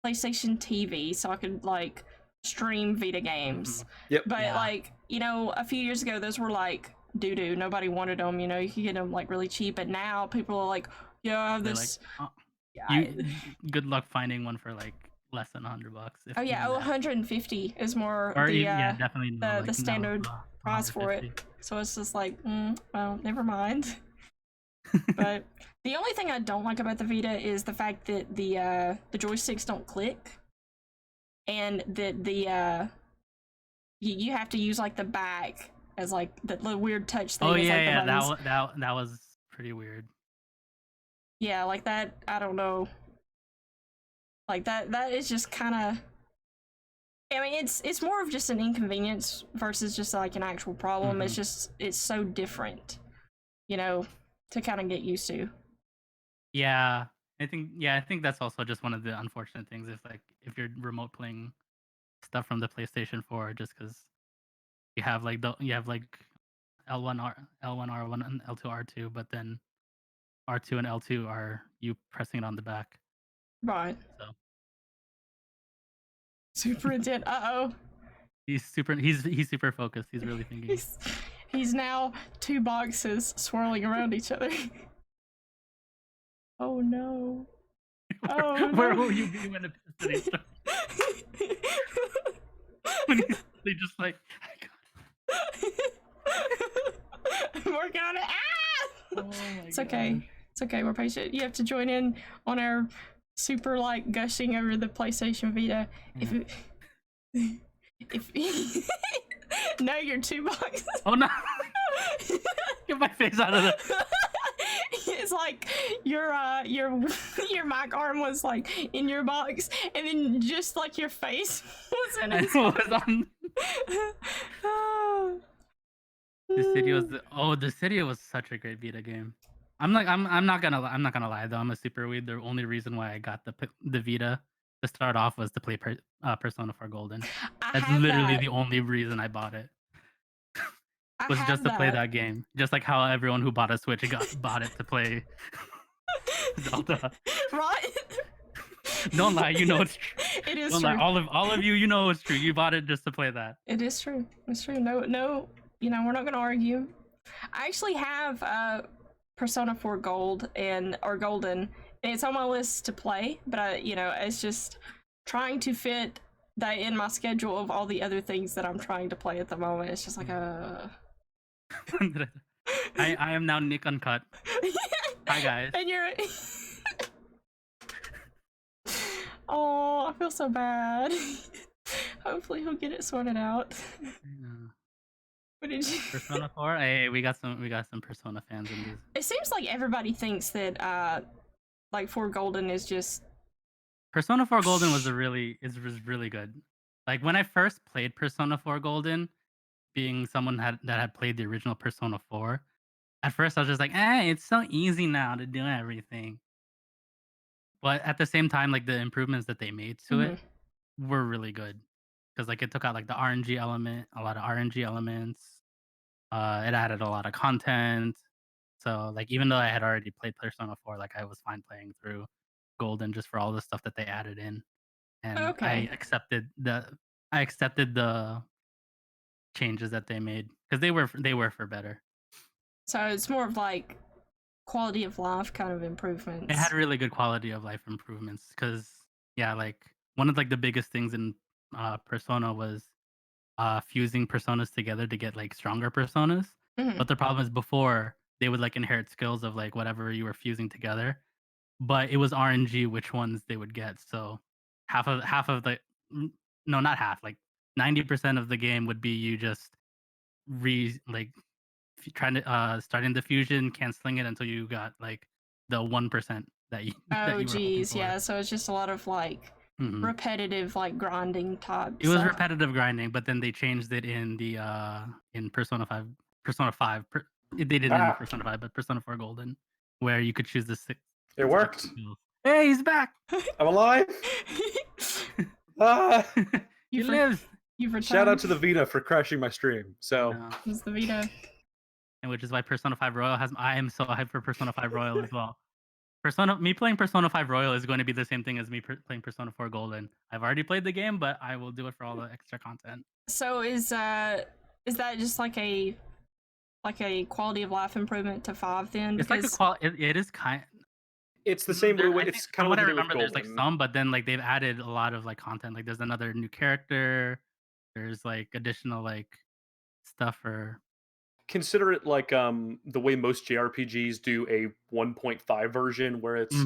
PlayStation TV so I could like stream Vita games. Mhm. Yep. But Yeah. like, a few years ago, those were like doo doo. Nobody wanted them. You could get them like really cheap. But now people are like, yeah, I have They're like, this. oh, I, good luck finding one for like less than $100, if oh yeah, even that. 150 is more Or the yeah, definitely no, the like standard no, price for it. 150. So it's just like, well, never mind. But the only thing I don't like about the Vita is the fact that the joysticks don't click, and that you have to use like the back as like the weird touch thing Oh as yeah, like the yeah, buttons. that was pretty weird. Yeah, like that. I don't know. Like that is just kind of. I mean, it's more of just an inconvenience versus just like an actual problem. Mhm. It's so different, to kind of get used to. Yeah, I think that's also just one of the unfortunate things if you're remote playing stuff from the PlayStation 4 just because you have like L1 R1 and L2 R2, but then R2 and L2 are you pressing it on the back. Right. So Super intent. Uh-oh. he's super focused. He's really thinking. He's now two boxes swirling around each other. Oh no. Oh Where no. will you be when the city starts? When he's really just like, I'm working on it. Ah! oh my It's okay. gosh. It's okay. We're patient. You have to join in on our super like gushing over the PlayStation Vita. Yeah. If no, you're two boxes. Oh no! Get my face out of there. It's like your your mic arm was like in your box, and then just like your face was in I it. was on. The city was such a great Vita game. I'm not gonna lie though. I'm a super weed. The only reason why I got the Vita to start off was to play Persona 4 Golden. I That's have literally that. the only reason I bought it. I Was have just to play that game. Just like how everyone who bought a Switch bought it to play Zelda. Right? Don't lie, you know it's true. It is Don't true. lie. All of you, you know it's true. You bought it just to play that. It is true. It's true. No, we're not gonna argue. I actually have Persona 4 Gold or Golden, and it's on my list to play, but it's just trying to fit that in my schedule of all the other things that I'm trying to play at the moment. It's just like I am now Nick Uncut. Hi guys. And you're oh, I feel so bad. Hopefully he'll get it sorted out. What did you Persona 4? Hey, we got some Persona fans in this. It seems like everybody thinks that like 4 Golden is just Persona 4 Golden was really good. Like when I first played Persona 4 Golden, being someone that had played the original Persona 4, at first I was just like, it's so easy now to do everything. But at the same time, like the improvements that they made to it were really good. Because like it took out like the RNG element, a lot of RNG elements. It added a lot of content. So like even though I had already played Persona 4, like I was fine playing through Golden just for all the stuff that they added in, and Okay. I accepted the changes that they made because they were for better. So it's more of like quality of life kind of improvements. It had really good quality of life improvements because yeah, like one of like the biggest things in Persona was fusing personas together to get like stronger personas. Mhm. But the problem is before they would like inherit skills of like whatever you were fusing together, but it was RNG which ones they would get. So half of the no, not half, like 90% of the game would be you just like trying to starting the fusion, canceling it until you got like the 1% that you that Oh you were hoping geez, for. yeah. So it's just a lot of like Mhm. repetitive, like grinding type It was stuff. repetitive grinding, but then they changed it in the in Persona 5. Persona 5. They did it in Ah, Persona 5, but Persona 4 Golden, where you could choose the six. it worked. Skills. Hey, he's back. I'm alive. Ah, He you lives. You've shout out returned. to the Vita for crashing my stream. So No. It's the Vita. And which is why Persona 5 Royal has. I am so hyped for Persona 5 Royal as well. Me playing Persona 5 Royal is going to be the same thing as me playing Persona 4 Golden. I've already played the game, but I will do it for all the extra content. So is that just like a quality of life improvement to 5 then? It's like a it is kind. it's the same. I think It's kind from of what what I they did with remember, there's like Golden. some, but then like they've added a lot of like content. Like there's another new character. There's like additional like stuff for. Consider it like the way most JRPGs do a 1.5 version, where it's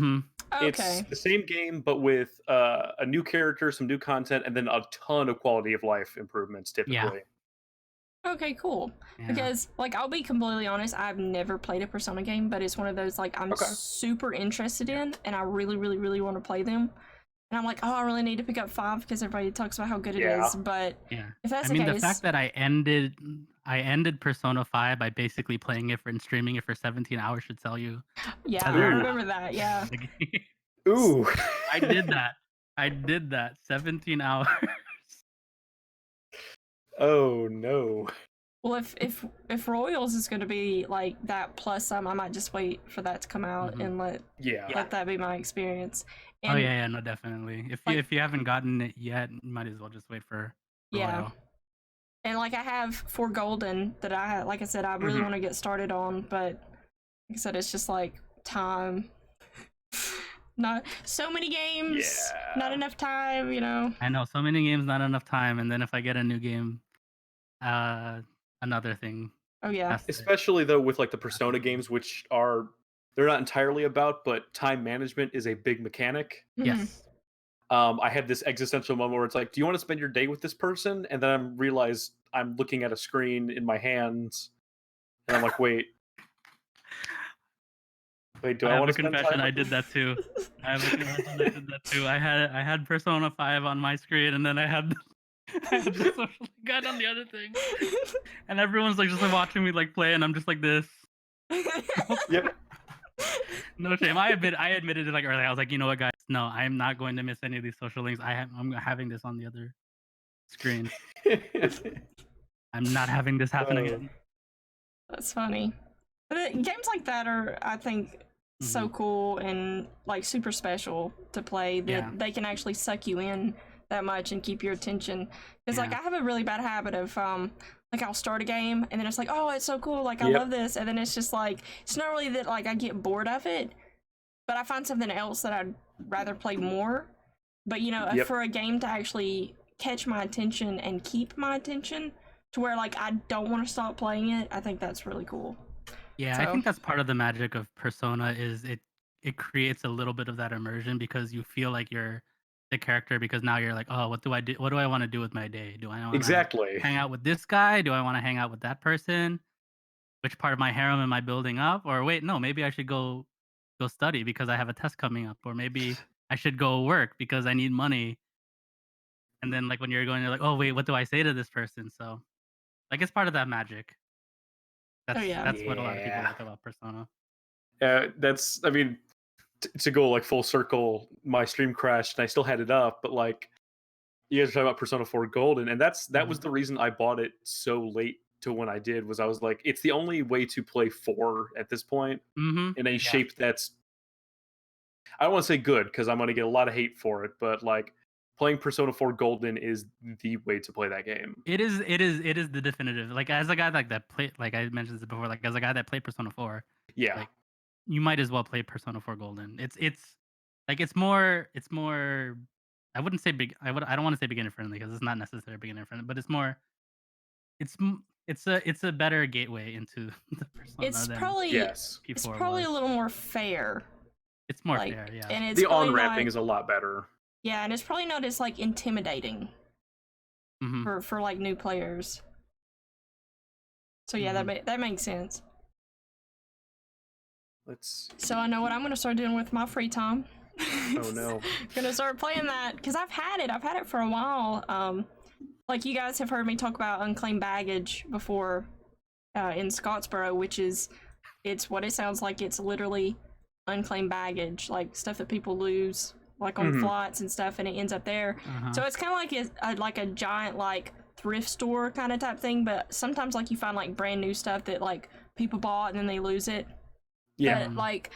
Okay. the same game but with a new character, some new content, and then a ton of quality of life improvements. Typically, Okay, cool. Yeah. Because like I'll be completely honest, I've never played a Persona game, but it's one of those like I'm Okay. super interested in and I really, really, really want to play them. And I'm like, oh, I really need to pick up 5 because everybody talks about how good it Yeah. is. But Yeah. if that's I mean, the the case, fact that I ended Persona 5 by basically playing it and streaming it for 17 hours should tell you. yeah, I whether or remember not that. Yeah. the game- Ooh. I did that. 17 hours. Oh no. Well, if Royals is going to be like that plus some, I might just wait for that to come out Mhm. and Yeah. let that be my experience. And Oh yeah, no, definitely. If you haven't gotten it yet, you might as well just wait for yeah. Royal. And like I have 4 Golden that like I said, I really Mhm. want to get started on, but like I said, it's just like time. Not so many games, not Yeah. enough time, you know. I know so many games, not enough time, and then if I get a new game, another thing. Oh yeah. Especially though with like the Persona games, which they're not entirely about, but time management is a big mechanic. Mhm. Yes. I had this existential moment where it's like, do you want to spend your day with this person? And then I realize I'm looking at a screen in my hands, and I'm like, wait, do I I have want a to spend confession. time? I With did this? that too. I have a confession. I did that too. I had Persona 5 on my screen, and then I had the social guide on the other thing, and everyone's like just like watching me like play, and I'm just like this. Yep. No shame. I admitted it like earlier. I was like, you know what, guys? No, I am not going to miss any of these social links. I'm having this on the other screen. I'm not having this happen Oh. again. That's funny. But games like that are, I think, so cool and like super special to play that Yeah. they can actually suck you in that much and keep your attention. Because like Yeah. I have a really bad habit of like I'll start a game and then it's like, oh, it's so cool, like I Yep. love this, and then it's just like it's not really that like I get bored of it, but I find something else that I'd rather play more. But you know, Yep. for a game to actually catch my attention and keep my attention to where like I don't want to stop playing it, I think that's really cool. Yeah, I So- think that's part of the magic of Persona is it creates a little bit of that immersion because you feel like you're the character because now you're like, oh, what do I do? What do I want to do with my day? Do I want to Exactly. hang out with this guy? Do I want to hang out with that person? Which part of my harem am I building up? Or wait, no, maybe I should go study because I have a test coming up, or maybe I should go work because I need money. And then like when you're going, you're like, oh wait, what do I say to this person? So like it's part of that magic. That's yeah. that's what a lot of people Yeah. like about Persona. That's, I mean, to go like full circle, my stream crashed and I still had it up, but like you guys are talking about Persona 4 Golden, and that was the reason I bought it so late to when I did was I was like, it's the only way to play 4 at this point Mm-hmm. in a Yeah. shape that's, I don't want to say good because I'm going to get a lot of hate for it, but like playing Persona 4 Golden is the way to play that game. It is the definitive. Like as a guy like that played, like I mentioned this before, like as a guy that played Persona 4, Yeah. like you might as well play Persona 4 Golden. It's more I wouldn't say big. I don't want to say beginner friendly because it's not necessarily beginner friendly, but it's more it's a better gateway into the Persona It's than probably Yes. it's P4 probably was. a little more fair. It's more Like, fair, yeah. and it's The probably on-ramping not, is a lot better. yeah, and it's probably not as like intimidating Mhm. for like new players. So yeah, that makes sense. Let's see. So I know what I'm gonna start doing with my free time. Oh no. Gonna start playing that because I've had it for a while. Like you guys have heard me talk about unclaimed baggage before in Scottsboro, which is it's what it sounds like. It's literally unclaimed baggage, like stuff that people lose like on Mhm. flights and stuff, and it ends up there. So it's kind of like a giant like thrift store kind of type thing, but sometimes like you find like brand new stuff that like people bought and then they lose it. Yeah. But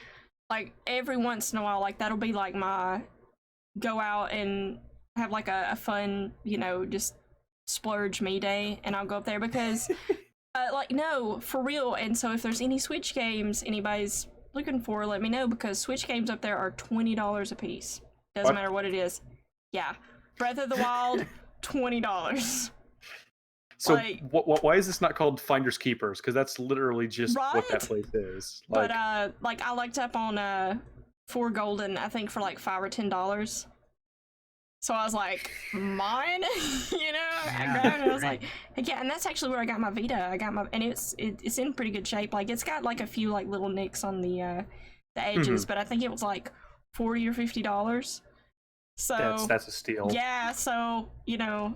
like every once in a while, like that'll be like my go out and have like a fun, you know, just splurge me day, and I'll go up there because like no, for real. And so if there's any Switch games anybody's looking for, let me know because Switch games up there are $20 a piece. Doesn't What? matter what it is. Yeah, Breath of the Wild, $20. So Like- why is this not called Finders Keepers? Because that's literally just what that Right? place is. But like I looked up on 4 Golden, I think for like $5 or $10. So I was like, mine, you know. I grabbed it. And I was like, heck yeah, and that's actually where I got my Vita. I got my, and it's in pretty good shape. Like it's got like a few like little nicks on the edges, but I think it was like $40 or $50. So that's a steal. yeah, so you know,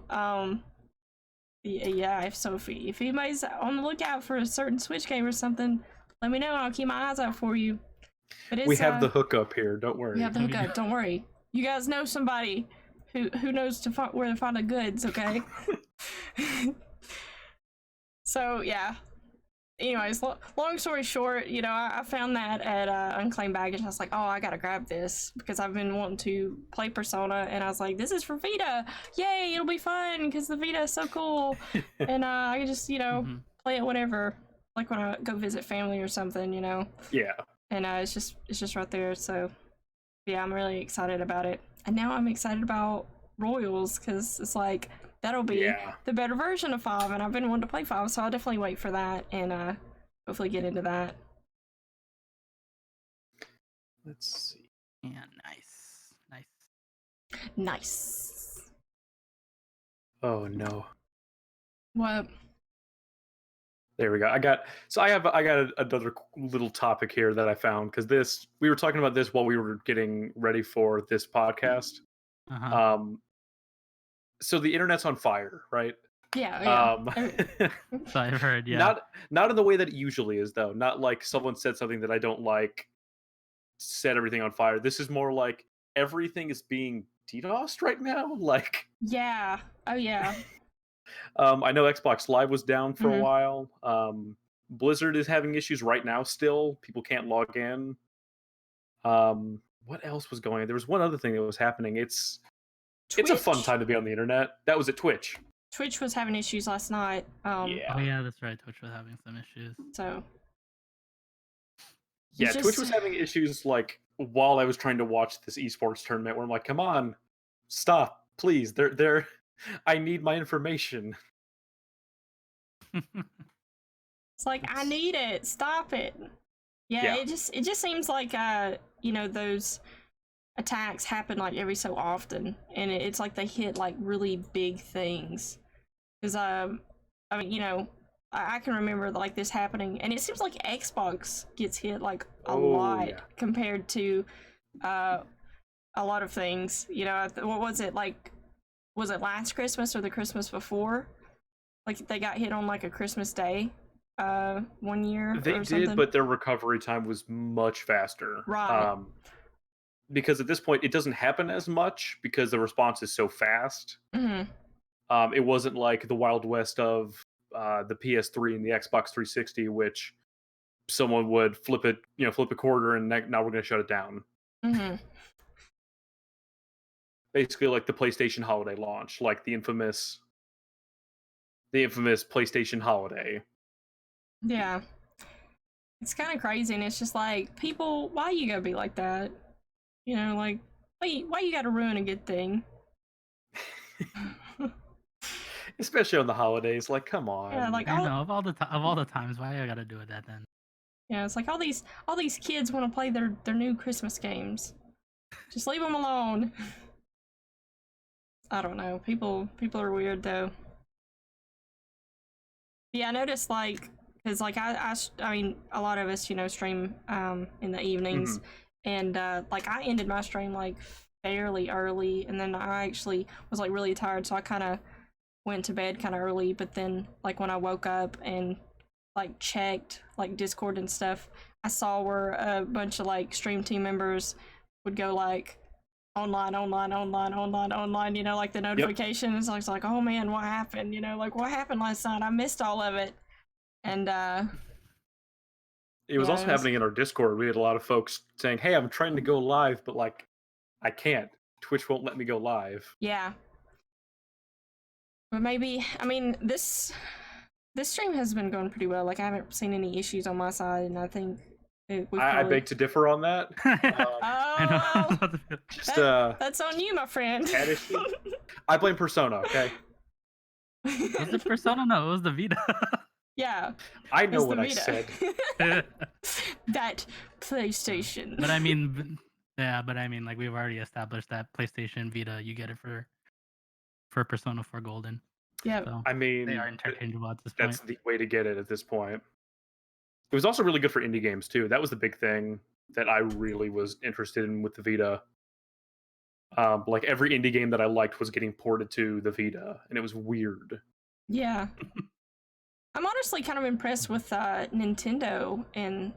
yeah. If anybody's on the lookout for a certain Switch game or something, let me know. I'll keep my eyes out for you. But it's, We have the hookup here. Don't worry. we have the hookup. Don't worry. You guys know somebody who knows where to find the goods. Okay. So yeah. Anyways, long story short, you know, I found that at Unclaimed Baggage. I was like, oh, I gotta grab this because I've been wanting to play Persona, and I was like, this is for Vita, yay! It'll be fun because the Vita is so cool, and I can just, you know, play it whenever, like when I go visit family or something, you know. Yeah. And it's just right there. So yeah, I'm really excited about it, and now I'm excited about Royals because it's like. That'll be the better version of 5, and I've been wanting to play 5, so I'll definitely wait for that and hopefully get into that. Let's see. Yeah, Nice. Oh no. What? There we go. I got another little topic here that I found because we were talking about this while we were getting ready for this podcast. So the internet's on fire, right? Yeah. So I've heard, yeah. Not in the way that it usually is, though. Not like someone said something that I don't like, set everything on fire. This is more like everything is being DDoSed right now. Like, yeah. Oh yeah. I know Xbox Live was down for a while. Blizzard is having issues right now still. People can't log in. What else was going on? There was one other thing that was happening. It's a fun time to be on the internet. That was at Twitch. Twitch was having issues last night. Yeah. Oh yeah, that's right. Twitch was having some issues. So. Yeah, Twitch was having issues like while I was trying to watch this esports tournament where I'm like, come on, stop, please. They're I need my information. It's like I need it. Stop it. Yeah, it just seems like you know, those attacks happen like every so often, and it's like they hit like really big things. Because I mean, you know, I can remember like this happening, and it seems like Xbox gets hit like a lot compared to a lot of things. You know, what was it like? Was it last Christmas or the Christmas before? Like they got hit on like a Christmas Day, 1 year. They did, but their recovery time was much faster. Right. Because at this point, it doesn't happen as much because the response is so fast. Mm-hmm. It wasn't like the Wild West of the PS3 and the Xbox 360, which someone would flip a quarter, and now we're going to shut it down. Mm-hmm. Basically, like the PlayStation Holiday launch, like the infamous PlayStation Holiday. Yeah. It's kind of crazy, and it's just like, people, why you gotta be like that? You know, like, why you gotta ruin a good thing? Especially on the holidays, like, come on. Yeah, like, I know, of all the times, why I gotta do it that then? yeah, it's like all these kids want to play their new Christmas games. Just leave them alone. I don't know. People are weird though. Yeah, I noticed, like, because like I mean, a lot of us, you know, stream in the evenings, and like I ended my stream like fairly early, and then I actually was like really tired, so I kind of went to bed kind of early. But then like when I woke up and like checked like Discord and stuff, I saw where a bunch of like stream team members would go like online, you know, like the notifications. Yep. I was like, oh man, what happened? You know, like what happened last night? I missed all of it. And it was also happening in our Discord. We had a lot of folks saying, hey, I'm trying to go live, but like I can't. Twitch won't let me go live. Yeah. But maybe, I mean, this stream has been going pretty well. Like I haven't seen any issues on my side, and I think I beg to differ on that. That's on you, my friend. I blame Persona, okay? Was it Persona? No, it was the Vita. Yeah. I know what I said. That PlayStation. But I mean, like we've already established that PlayStation Vita, you get it for Persona 4 Golden. Yeah. So I mean, they are interchangeable at this point. That's the way to get it at this point. It was also really good for indie games too. That was the big thing that I really was interested in with the Vita. Like every indie game that I liked was getting ported to the Vita, and it was weird. Yeah. I'm honestly kind of impressed with Nintendo and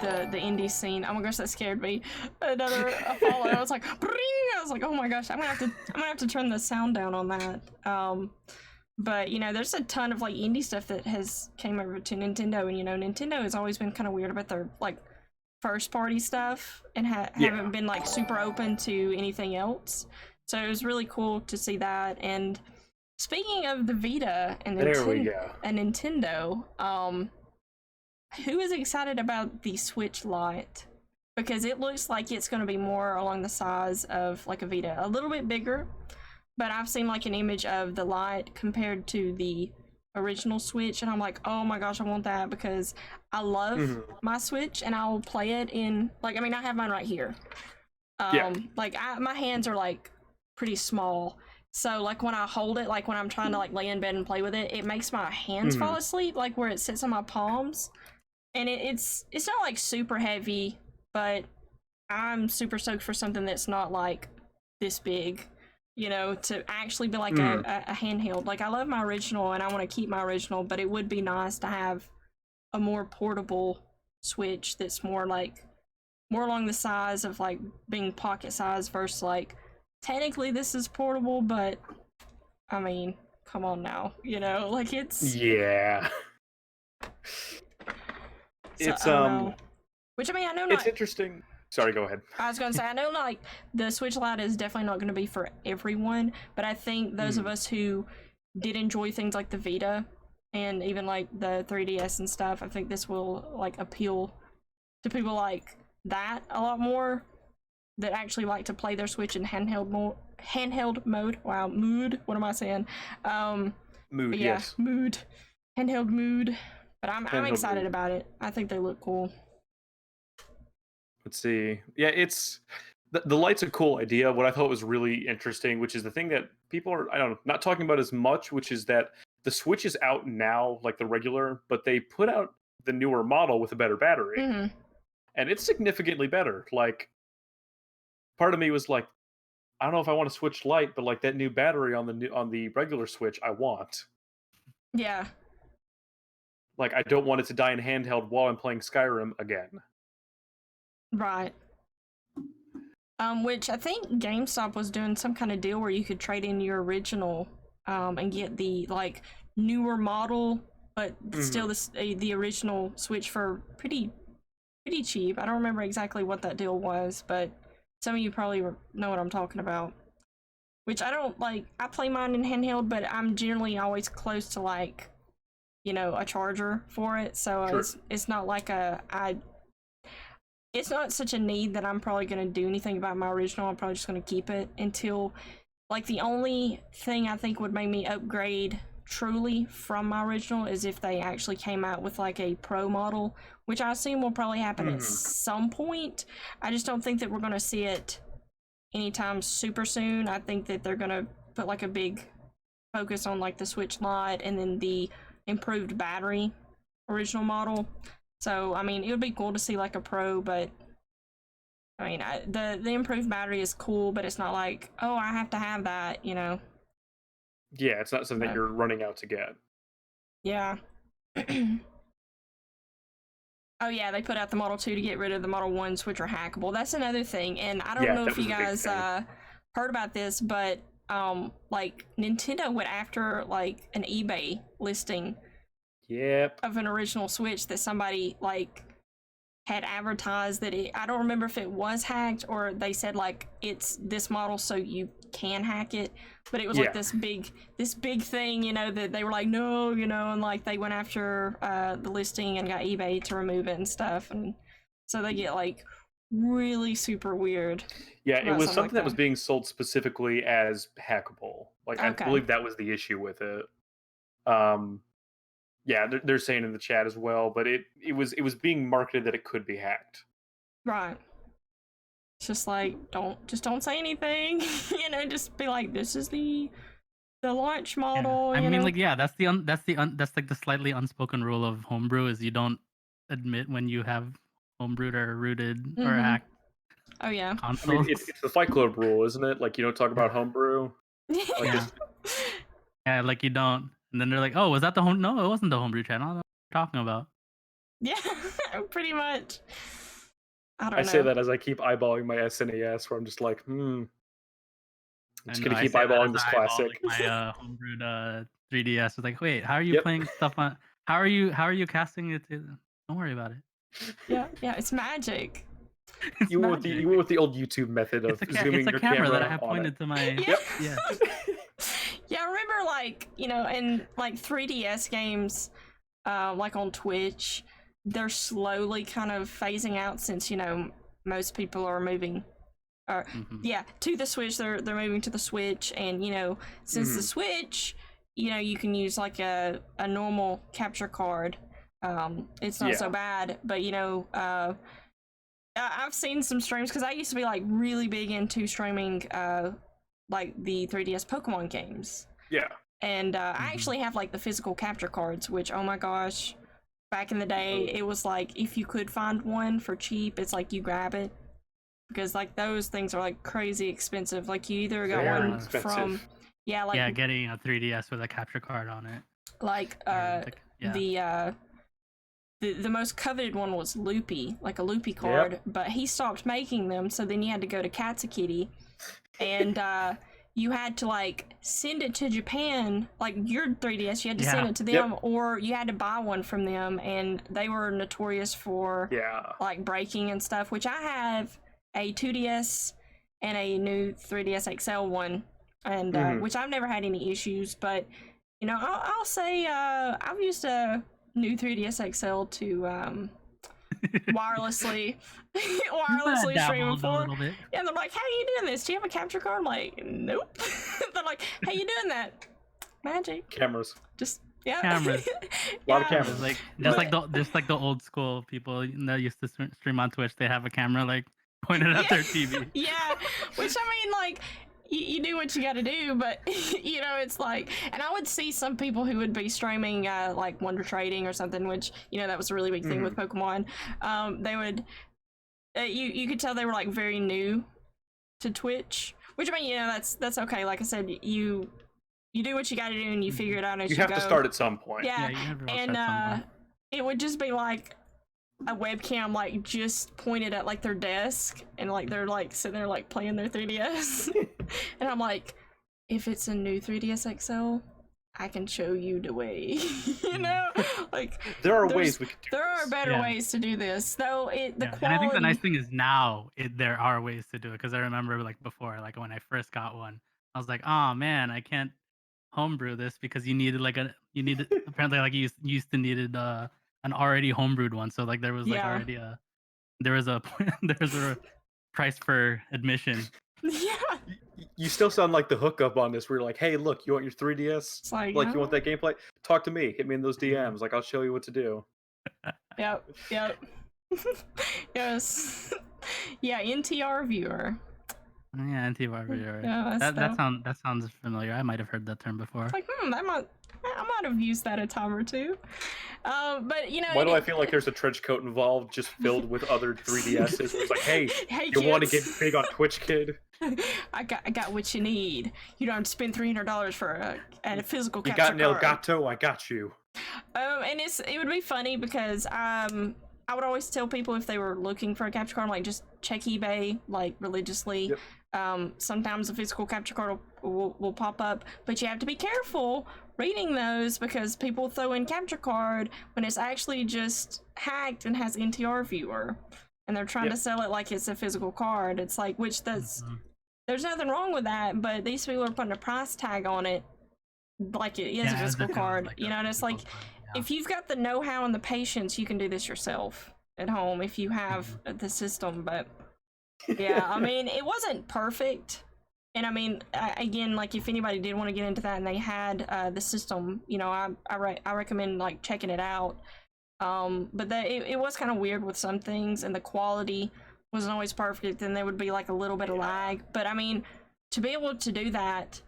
the indie scene. Oh my gosh, that scared me. Another Apollo. I was like, bring! I was like, oh my gosh, I'm gonna have to turn the sound down on that. But you know, there's a ton of like indie stuff that has came over to Nintendo, and you know, Nintendo has always been kind of weird about their like first party stuff and haven't been like super open to anything else. So it was really cool to see that. And speaking of the Vita and Nintendo, who is excited about the Switch Lite? Because it looks like it's going to be more along the size of like a Vita, a little bit bigger. But I've seen like an image of the Lite compared to the original Switch, and I'm like, oh my gosh, I want that because I love my Switch, and I'll play it in like, I mean, I have mine right here. Like my hands are like pretty small, so like when I hold it, like when I'm trying to like lay in bed and play with it, it makes my hands fall asleep, like where it sits on my palms, and it's not like super heavy, but I'm super stoked for something that's not like this big. You know, to actually be like a handheld. Like, I love my original, and I want to keep my original, but it would be nice to have a more portable Switch that's more along the size of, like, being pocket size versus, like, technically this is portable, but, I mean, come on now, you know? Like, it's... Yeah. So, which, I mean, I know it's interesting... Sorry, go ahead. I was going to say, I know like the Switch Lite is definitely not going to be for everyone, but I think those of us who did enjoy things like the Vita and even like the 3DS and stuff, I think this will like appeal to people like that a lot more, that actually like to play their Switch in handheld mode. Wow, mood. What am I saying? Mood, yeah, yes. Mood. Handheld mood. But I'm excited about it. I think they look cool. Let's see. Yeah, it's the Lite's a cool idea. What I thought was really interesting, which is the thing that people are, I don't know, not talking about as much, which is that the Switch is out now, like the regular, but they put out the newer model with a better battery, and it's significantly better. Like, part of me was like, I don't know if I want to Switch Lite, but like that new battery on the regular Switch, I want. Yeah. Like, I don't want it to die in handheld while I'm playing Skyrim again. Right. Which I think GameStop was doing some kind of deal where you could trade in your original and get the like newer model, but still the original Switch for pretty cheap. I don't remember exactly what that deal was, but some of you probably know what I'm talking about. Which I don't like. I play mine in handheld, but I'm generally always close to like, you know, a charger for it. So Sure. it's not like it's not such a need that I'm probably gonna do anything about my original. I'm probably just gonna keep it until, like, the only thing I think would make me upgrade truly from my original is if they actually came out with like a pro model, which I assume will probably happen at some point. I just don't think that we're gonna see it anytime super soon. I think that they're gonna put like a big focus on like the Switch Lite and then the improved battery original model. So I mean, it would be cool to see like a pro, but I mean, the improved battery is cool, but it's not like, oh, I have to have that, you know. Yeah, it's not something that you're running out to get. Yeah. Oh yeah, they put out the Model 2 to get rid of the Model 1s, which are hackable. That's another thing, and I don't Yeah, know that if was you a big guys thing. heard about this, but like Nintendo went after like an eBay listing Yep. of an original Switch that somebody like had advertised that I don't remember if it was hacked or they said like it's this model so you can hack it, but it was like Yeah. this big thing, you know, that they were like, no, you know, and like they went after the listing and got eBay to remove it and stuff, and so they get like really super weird. Yeah, it about was something something like that was that. being sold specifically as hackable. Like, I Okay. believe that was the issue with it. Um, yeah, they're saying in the chat as well, but it was being marketed that it could be hacked. Right. It's just like don't say anything, you know, just be like, this is the launch Yeah. model, I you mean, know. like, yeah, that's like the slightly unspoken rule of homebrew is you don't admit when you have homebrewed or rooted or hacked Oh yeah. I mean, consoles. it's the Fight Club rule, isn't it? Like, you don't talk about homebrew. Like, Yeah. Yeah, like you don't. And then they're like, "Oh, was that the home? No, it wasn't the homebrew channel. I don't know what you're talking about." Yeah, pretty much. I I don't say know. that as I keep eyeballing my SNES, where I'm just like, I'm I just know. gonna I keep say that as eyeballing this I eyeball classic. like my homebrewed 3DS. It's like, wait, how are you Yep. playing stuff on? How are you casting it? Don't worry about it. Yeah, it's magic. It's You went with magic. the old YouTube method of It's zooming a your camera that I camera have on it. pointed to my. Yeah. Yeah. Yeah, I remember like, you know, in like 3DS games, like on Twitch, they're slowly kind of phasing out since, you know, most people are moving to the Switch. They're moving to the Switch, and you know, since the Switch, you know, you can use like a normal capture card. It's not so bad, but you know, I've seen some streams because I used to be like really big into streaming like the 3DS Pokemon games. Yeah. And I actually have like the physical capture cards, which, oh my gosh, back in the day, it was like if you could find one for cheap, it's like you grab it. Because like those things are like crazy expensive. Like you either got Very one expensive. from like getting a 3DS with a capture card on it. like the most coveted one was Loopy, like a Loopy card, but he stopped making them, so then you had to go to Katsukity and you had to like send it to Japan, like your 3DS, you had to send it to them, or you had to buy one from them, and they were notorious for like breaking and stuff, which I have a 2DS and a new 3DS XL one, and which I've never had any issues, but you know, I'll say I've used a new 3DS XL to wirelessly stream before. Yeah, they're like, how are you doing this? Do you have a capture card? I'm like, nope. They're like, how you doing that? Magic. Cameras. Just cameras. A lot of cameras. Like just like the old school people that used to stream on Twitch. They have a camera like pointed at their TV. Yeah, which I mean, like, you do what you gotta do, but you know, it's like, and I would see some people who would be streaming like Wonder Trading or something, which, you know, that was a really big thing with Pokemon. They would you could tell they were like very new to Twitch, which I mean, you know, that's okay. Like I said, you do what you gotta do and you figure it out as you go. You have to start at some point. Yeah, you have to and start somewhere. it would just be like a webcam like just pointed at like their desk, and like they're like sitting there like playing their 3DS. And I'm like, if it's a new 3DS XL, I can show you the way. You know, like There are there's- ways we could do there are this. better Yeah. ways to do this. Though the Yeah, quality. and I think the nice thing is now there are ways to do it, because I remember like before, like when I first got one, I was like, oh man, I can't homebrew this because you needed apparently like you used to needed an already homebrewed one, so like there was like Yeah. already there was a price for admission. Yeah. You still sound like the hookup on this. Where you're like, hey, look, you want your 3DS? It's like, You want that gameplay? Talk to me. Hit me in those DMs. Like, I'll show you what to do. Yep. Yes. Yeah, NTR viewer. Yeah, anti-viewer. Yeah, that sounds familiar. I might have heard that term before. It's like, I might have used that a time or two. But you know, Why do I feel like there's a trench coat involved just filled with other 3DSs? Where it's like, hey, hey, you want to kids, get big on Twitch, kid? I got what you need. You don't have to spend $300 for a physical You capture got an card. Elgato, I got you. And it would be funny because I would always tell people if they were looking for a capture card, like just check eBay like religiously. Yep. Sometimes a physical capture card will pop up, but you have to be careful reading those because people throw in capture card when it's actually just hacked and has NTR viewer, and they're trying to sell it like it's a physical card. It's like, which there's nothing wrong with that, but these people are putting a price tag on it like it is a physical card, you know. And it's like, if you've got the know-how and the patience, you can do this yourself at home if you have the system. But yeah, I mean, it wasn't perfect. And I mean, again, like if anybody did want to get into that and they had the system, you know, I recommend like checking it out. But it was kind of weird with some things, and the quality wasn't always perfect, and there would be like a little bit of lag. But I mean, to be able to do that,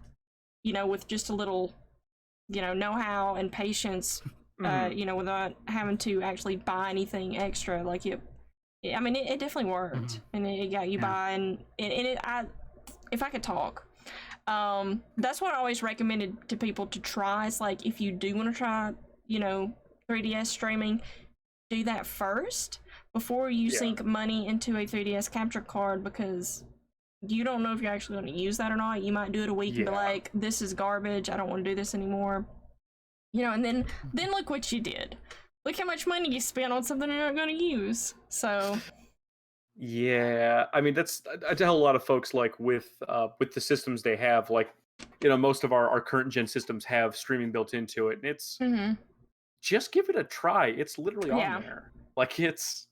you know, with just a little, you know, know-how and patience, you know, without having to actually buy anything extra, like I mean, it definitely worked, and it got you by, and if I could talk, that's what I always recommended to people to try. It's like, if you do want to try, you know, 3DS streaming, do that first before you sink money into a 3DS capture card, because you don't know if you're actually going to use that or not. You might do it a week and be like, this is garbage, I don't want to do this anymore, you know, and then look what you did. Look how much money you spent on something you're not going to use. So yeah, I mean, I tell a lot of folks, like with the systems they have, like, you know, most of our current gen systems have streaming built into it, and it's just give it a try. It's literally on there. Like, it's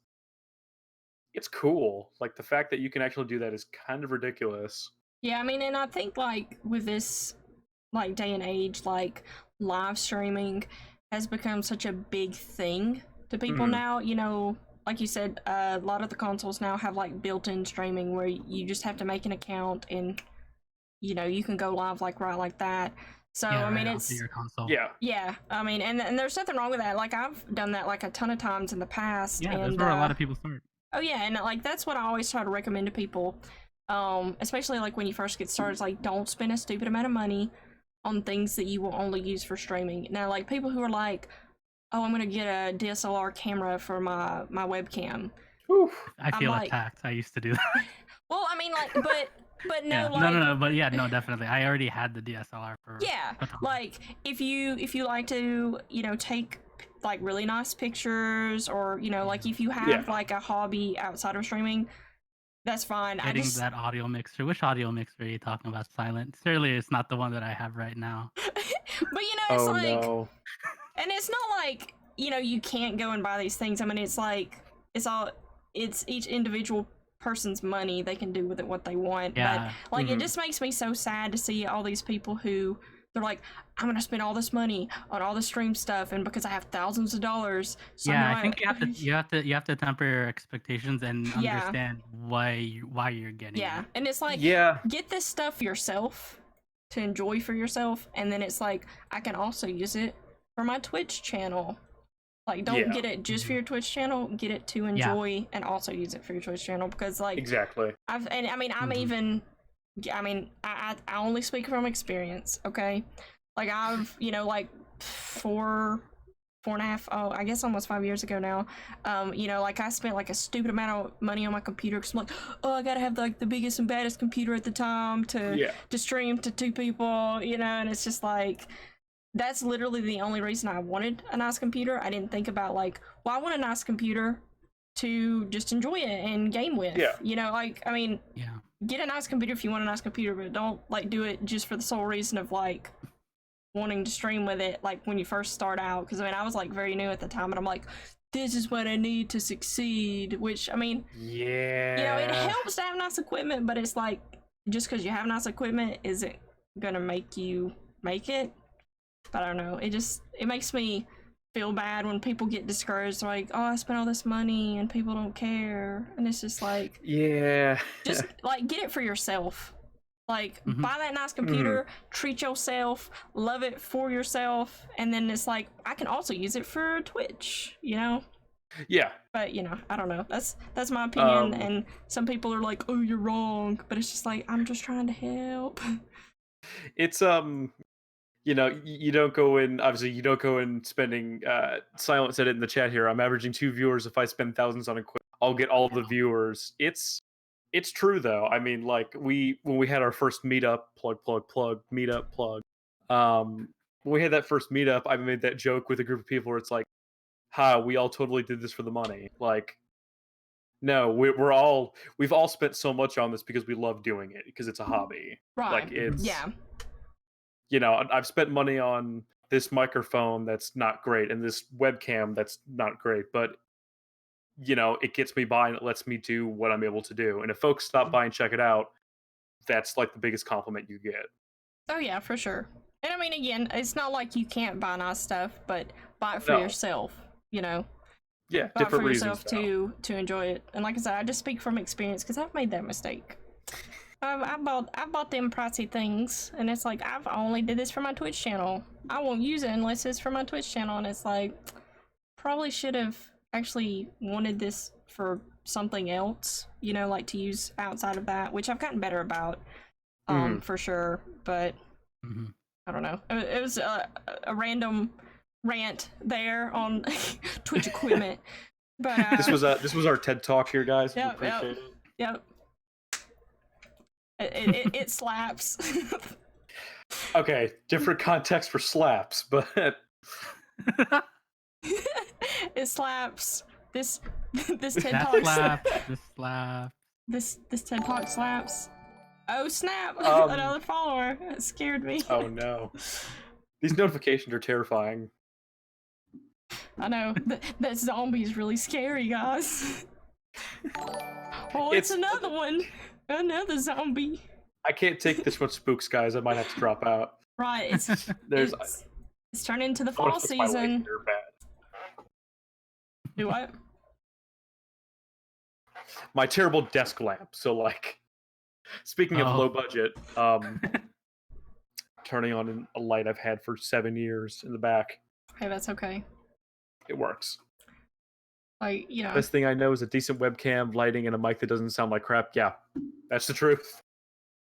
cool. Like, the fact that you can actually do that is kind of ridiculous. Yeah, I mean, and I think like with this like day and age, like live streaming has become such a big thing to people now. You know, like you said, a lot of the consoles now have like built-in streaming where you just have to make an account and, you know, you can go live like right like that. So I mean, it's your console. Yeah, I mean, and there's nothing wrong with that. Like, I've done that like a ton of times in the past. Yeah, and that's where a lot of people start. Oh yeah, and like that's what I always try to recommend to people, especially like when you first get started. It's like, don't spend a stupid amount of money on things that you will only use for streaming. Now, like people who are like, oh, I'm gonna get a DSLR camera for my webcam. Oof. I feel like, attacked. I used to do that. Well, I mean, like, but no, yeah. like, no, but yeah, no, definitely. I already had the DSLR for. Yeah, like if you like to, you know, take like really nice pictures, or you know, like if you have like a hobby outside of streaming, that's fine. Getting that audio mixer. Which audio mixer are you talking about? Silent. Surely it's not the one that I have right now. But you know, it's like, and it's not like, you know, you can't go and buy these things. I mean, it's like it's each individual person's money. They can do with it what they want. Yeah. But like, it just makes me so sad to see all these people who they're like, I'm gonna spend all this money on all the stream stuff, and because I have thousands of dollars. So I think you have to temper your expectations and understand why you're getting it. And it's like, get this stuff yourself to enjoy for yourself, and then it's like, I can also use it for my Twitch channel. Like, don't get it just for your Twitch channel, get it to enjoy and also use it for your Twitch channel, because like I only speak from experience, okay? Like, I've, you know, like 4 and a half, I guess almost 5 years ago now, you know, like I spent like a stupid amount of money on my computer because I'm like, oh, I gotta have like the biggest and baddest computer at the time to stream to 2 people, you know, and it's just like, that's literally the only reason I wanted a nice computer. I didn't think about like, well, I want a nice computer to just enjoy it and game with. Yeah. You know, like, I mean, Yeah. get a nice computer if you want a nice computer, but don't like do it just for the sole reason of like wanting to stream with it like when you first start out. Because I mean, I was like very new at the time, and I'm like, this is what I need to succeed. Which I mean, Yeah. you know, it helps to have nice equipment, but it's like just because you have nice equipment isn't gonna make you make it. But I don't know. It makes me feel bad when people get discouraged. Like, oh, I spent all this money and people don't care, and it's just like, Yeah. just like get it for yourself. Like, Mhm. buy that nice computer, treat yourself, love it for yourself, and then it's like, I can also use it for Twitch, you know? Yeah. But, you know, I don't know. That's my opinion, Um, and some people are like, oh, you're wrong. But it's just like, I'm just trying to help. It's you know, you don't go in, obviously you don't go in spending Silent said it in the chat here, I'm averaging 2 viewers. If I spend thousands on equipment, I'll get all the viewers. It's true though. I mean, like when we had our first meetup, meetup plug. When we had that first meetup, I made that joke with a group of people where it's like, "Ha, we all totally did this for the money." Like, no, we've all spent so much on this because we love doing it because it's a hobby. Right. Like it's Yeah. You know, I've spent money on this microphone that's not great and this webcam that's not great, but you know, it gets me by and it lets me do what I'm able to do. And if folks stop by and check it out, that's like the biggest compliment you get. Oh, yeah, for sure. And I mean, again, it's not like you can't buy nice stuff, but buy it for No. yourself, you know? Yeah, Buy it different for reasons. yourself to enjoy it. And like I said, I just speak from experience because I've made that mistake. I bought them pricey things, and it's like, I've only did this for my Twitch channel. I won't use it unless it's for my Twitch channel, and it's like, probably should have actually wanted this for something else, you know, like to use outside of that, which I've gotten better about, for sure. But Mhm. I don't know. It was a random rant there on Twitch equipment, but This was our TED Talk here, guys. We Yep, appreciate yep. it. It slaps. Okay, different context for slaps, but It slaps. This TED That Talk slap. This slap. this TED Talk slaps. Oh snap! Um, Another follower. It scared me. oh no. These notifications are terrifying. I know. That zombie is really scary, guys. Oh, it's another one. Another zombie. I can't take this much spooks, guys. I might have to drop out. Right. It's There's it's turning into the I fall wanna fix my lights season. here bad. Do what? My terrible desk lamp. So like, speaking of Oh. low budget, turning on a light I've had for 7 years in the back. Hey, that's okay. It works. Like, you know. Best thing I know is a decent webcam, lighting, and a mic that doesn't sound like crap. Yeah, that's the truth.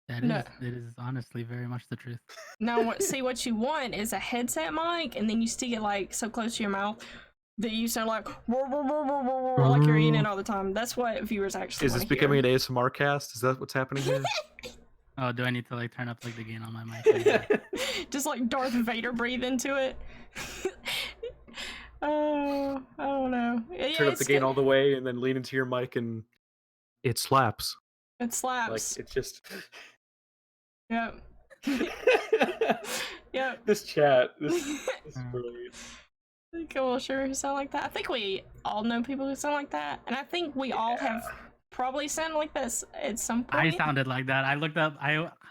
No. It is honestly very much the truth. Now, what you want is a headset mic, and then you stick it like so close to your mouth that you sound like like you're eating it all the time. That's what viewers actually. Is this wanna becoming hear. an ASMR cast? Is that what's happening here? Oh, do I need to like turn up like the gain on my mic? Just like Darth Vader breathe into it. Oh, I don't know. Yeah, Turn up the gain all the way and then lean into your mic and it slaps. It Like slaps. it's just. Yep. Yep. This chat. This is brilliant. People will sure sound like that. I think we all know people who sound like that, and I think we all have probably sounded like this at some I point. sounded like that. I looked up.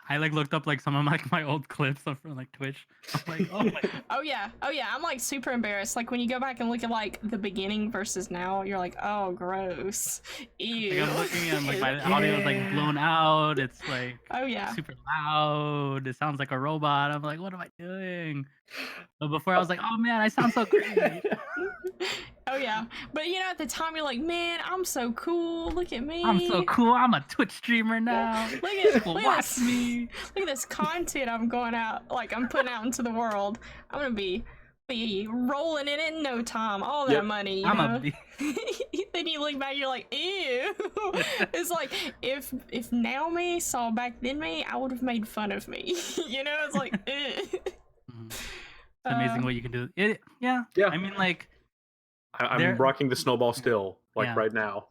I like looked up like some of my old clips from like Twitch. I'm like, oh my. Oh yeah. I'm like super embarrassed. Like when you go back and look at like the beginning versus now, you're like, oh, gross. Ew. Like, I'm looking and like my audio is like blown out. It's like Oh yeah. super loud. It sounds like a robot. I'm like, what am I doing? But before I was like, oh man, I sound so great. Oh yeah. But you know, at the time you're like, man, I'm so cool. Look at me. I'm so cool. I'm a Twitch streamer now. Look at People watch this. me. Look at this content I'm going out, like I'm putting out into the world. I'm gonna be rolling in it in no time. All that Yep. money, you I'm know. a Then you look back, you're like, ew. It's like if now me saw back then me, I would have made fun of me. You know, it's like, ew. Mhm. amazing what you can do. Yeah. Yeah. I mean, like, I'm there. rocking the snowball still, like Yeah. right now.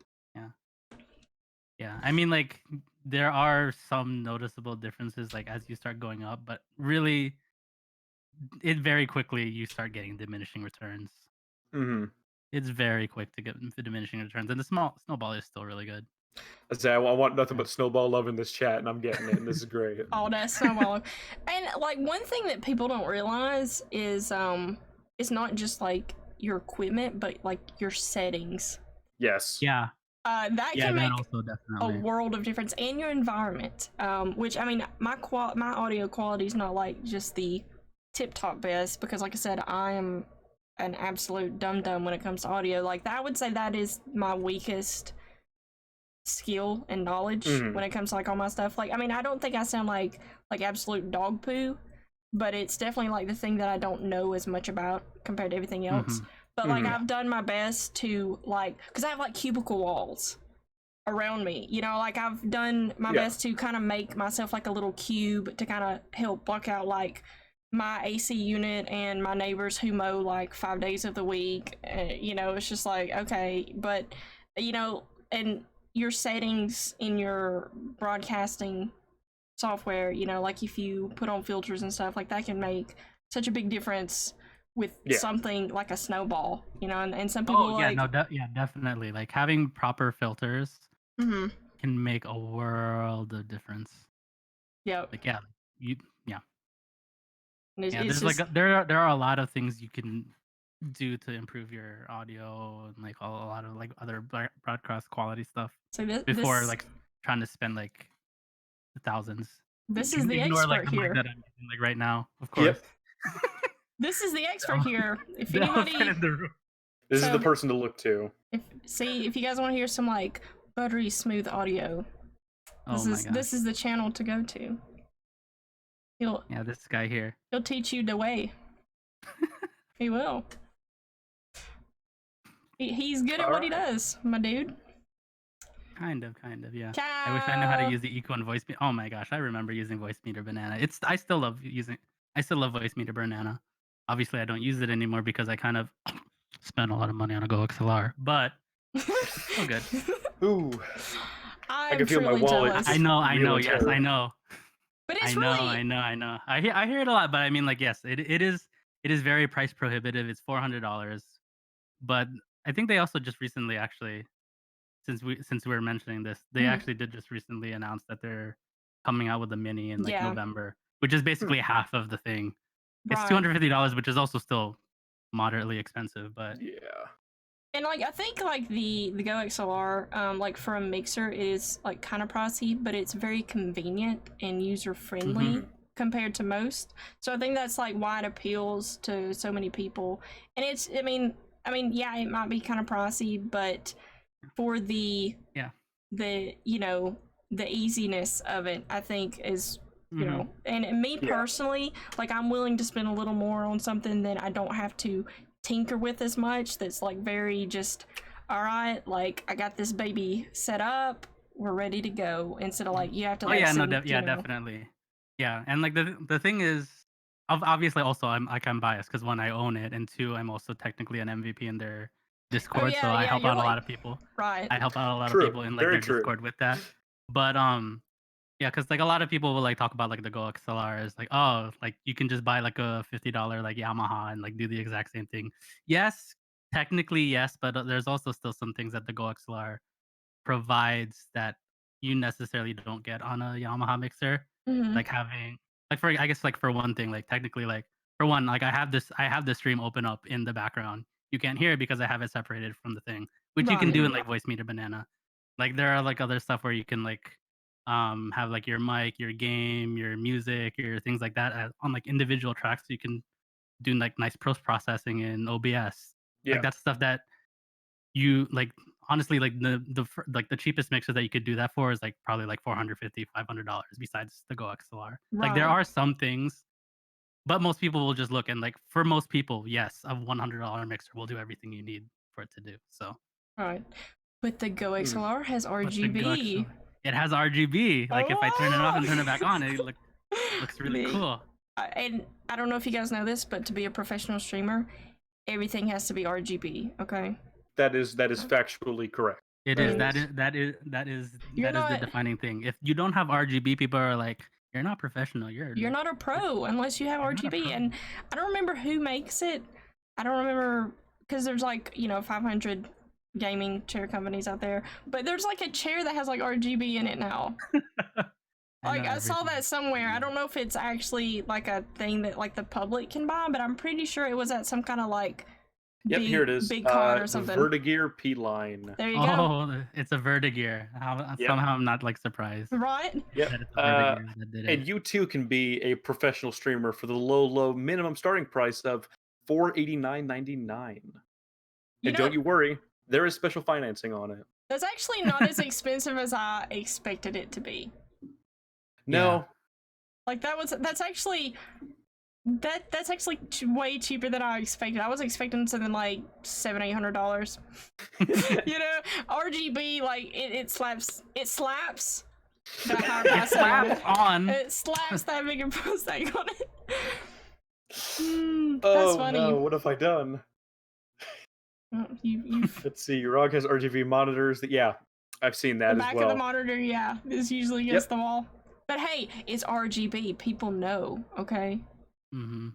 Yeah. I mean, like, there are some noticeable differences, like as you start going up, but really, it very quickly you start getting diminishing returns. Mm-hmm. It's very quick to get the diminishing returns, and the small snowball is still really good. I say I want nothing Yeah. but snowball love in this chat, and I'm getting it, and this is great. All that snowball. And like one thing that people don't realize is it's not just like your equipment, but like your settings. Yes. Yeah. That Yeah, can that make also a definitely. world of difference, and your environment. Which I mean, my audio quality is not like just the tip top best, because like I said, I am an absolute dum dum when it comes to audio. Like I would say that is my weakest skill and knowledge Mhm. when it comes to like all my stuff. Like I mean, I don't think I sound like absolute dog poo, but it's definitely like the thing that I don't know as much about compared to everything else. Mhm. But like Mhm. I've done my best to like, because I have like cubicle walls around me, you know, like I've done my Yeah. best to kind of make myself like a little cube to kind of help block out like my AC unit and my neighbors who mow like 5 days of the week. You know, it's just like, okay, but you know, and your settings in your broadcasting software, you know, like if you put on filters and stuff, like that can make such a big difference with Yeah. something like a snowball, you know, and some people Oh yeah, like, no, yeah, definitely. Like having proper filters mm-hmm, can make a world of difference. yep. Like yeah, you yeah. And it's Yeah, it's there's like just there are a lot of things you can do to improve your audio and like a lot of like other broadcast quality stuff so this before like trying to spend like the thousands. this is the Ignore like expert the mic here. that I'm using like right now, of course. Yep. This is the expert The here. If the elephant anybody, in the room. This is So- the person to look to. if you guys want to hear some like buttery smooth audio, Oh my gosh. this is the channel to go to. Yeah, this guy here. He'll teach you the way. He will. He's good at what he does, my dude. Kind of, yeah. I wish I knew how to use the eco and voice meter. Oh my gosh, I remember using voice meter banana. I still love voice meter banana. Obviously, I don't use it anymore because I kind of spent a lot of money on a Go XLR, but still good. Ooh. I'm can feel my truly wallet. jealous. I know, Real yes, terror. I know. But it's I know, really, I know. I hear it a lot, but I mean, like, yes, it is very price prohibitive. It's $400, but I think they also just recently actually, since we were mentioning this, they Mhm. actually did just recently announce that they're coming out with a mini in like Yeah. November, which is basically half of the thing. It's right. $250, which is also still moderately expensive, but Yeah. And like I think like the Go XLR, like for a mixer is like kind of pricey, but it's very convenient and user friendly Mhm. compared to most. So I think that's like why it appeals to so many people. And it's, I mean, yeah, it might be kind of pricey, but for the you know, the easiness of it, I think is, you know, and me Yeah. personally, like I'm willing to spend a little more on something that I don't have to tinker with as much, that's like very just, all right, like I got this baby set up, we're ready to go, instead of like you have to like definitely. Yeah, and like the thing is, obviously also I'm biased because one, I own it, and two, I'm also technically an MVP in their Discord, so I help out a lot of people. Right. I help out a lot True. of people in like Very their true. Discord with that. But yeah, because like a lot of people will like talk about like the Go XLR as like, oh, like you can just buy like a $50 like Yamaha and like do the exact same thing. Yes, technically yes, but there's also still some things that the Go XLR provides that you necessarily don't get on a Yamaha mixer. Mhm. Like having like for I guess like for one thing, like technically like for one, like I have the stream open up in the background. You can't hear it because I have it separated from the thing, which you can do in like Voice Meter Banana. Like there are like other stuff where you can like have like your mic, your game, your music, your things like that on like individual tracks. So you can do like nice post processing in OBS. Yeah. Like that's stuff that you like honestly like the cheapest mixer that you could do that for is like probably like $450-$500 besides the Go XLR. Like there Right. are some things, but most people will just look and like for most people, yes, a $100 mixer will do everything you need for it to do. So Right. But the Go Mm. XLR has but the Go RGB. XLR, it has RGB. Like if I turn it off and turn it back on, it looks really Me. cool. And I don't know if you guys know this, but to be a professional streamer, everything has to be RGB. Okay. That is factually correct. It I is mean, that is You're the not defining thing. If you don't have RGB, people are like, you're not professional. you're like, not a pro unless you have You're not a RGB. pro. And I don't remember who makes it. I don't remember because there's like 500 gaming chair companies out there, but there's like a chair that has like RGB in it now. Like I saw that somewhere. I don't know if it's actually like a thing that like the public can buy, but I'm pretty sure it was at some kind of like Yep, big, here it is. big con or The something. Vertigear P line. There you go. Oh, it's a Vertigear. Yep. Somehow I'm not like surprised. Right? Yep. That it's a Vertigear that did it. And you too can be a professional streamer for the low minimum starting price of $489.99. And don't you worry, there is special financing on it. That's actually not as expensive as I expected it to be. No, Like that's actually way cheaper than I expected. I was expecting something like $700-800. RGB, like it slaps that higher price tag on it. It slaps that bigger price tag on it. That's funny. No, what have I done? You've Let's see, your ROG has RGB monitors. Yeah, I've seen that the as back well. of the monitor, yeah, is usually against the wall. But hey, it's RGB. People know, okay? Mm-hmm.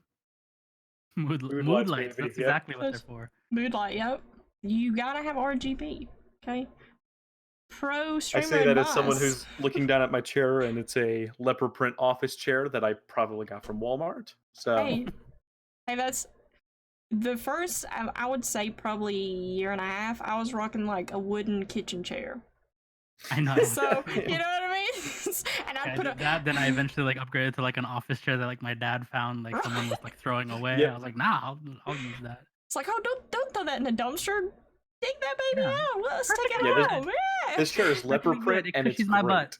Mood lights, lights. baby. That's exactly what they're for. Mood light, yep. You gotta have RGB, okay? Pro I streamer say that advice. as someone who's looking down at my chair, and it's a leopard print office chair that I probably got from Walmart. So Hey, that's the first, I would say probably year and a half, I was rocking like a wooden kitchen chair. I know. So, you know what I mean? And I'd put that, then I eventually like upgraded to like an office chair that like my dad found like someone was like throwing away. Yep. I was like, nah, I'll use that. It's like, oh, don't throw that in a dumpster. Take that baby Yeah. out. Let's take it Yeah, home. Yeah. this chair is leopard Perfectly print, good. It and it's cushions my great. butt.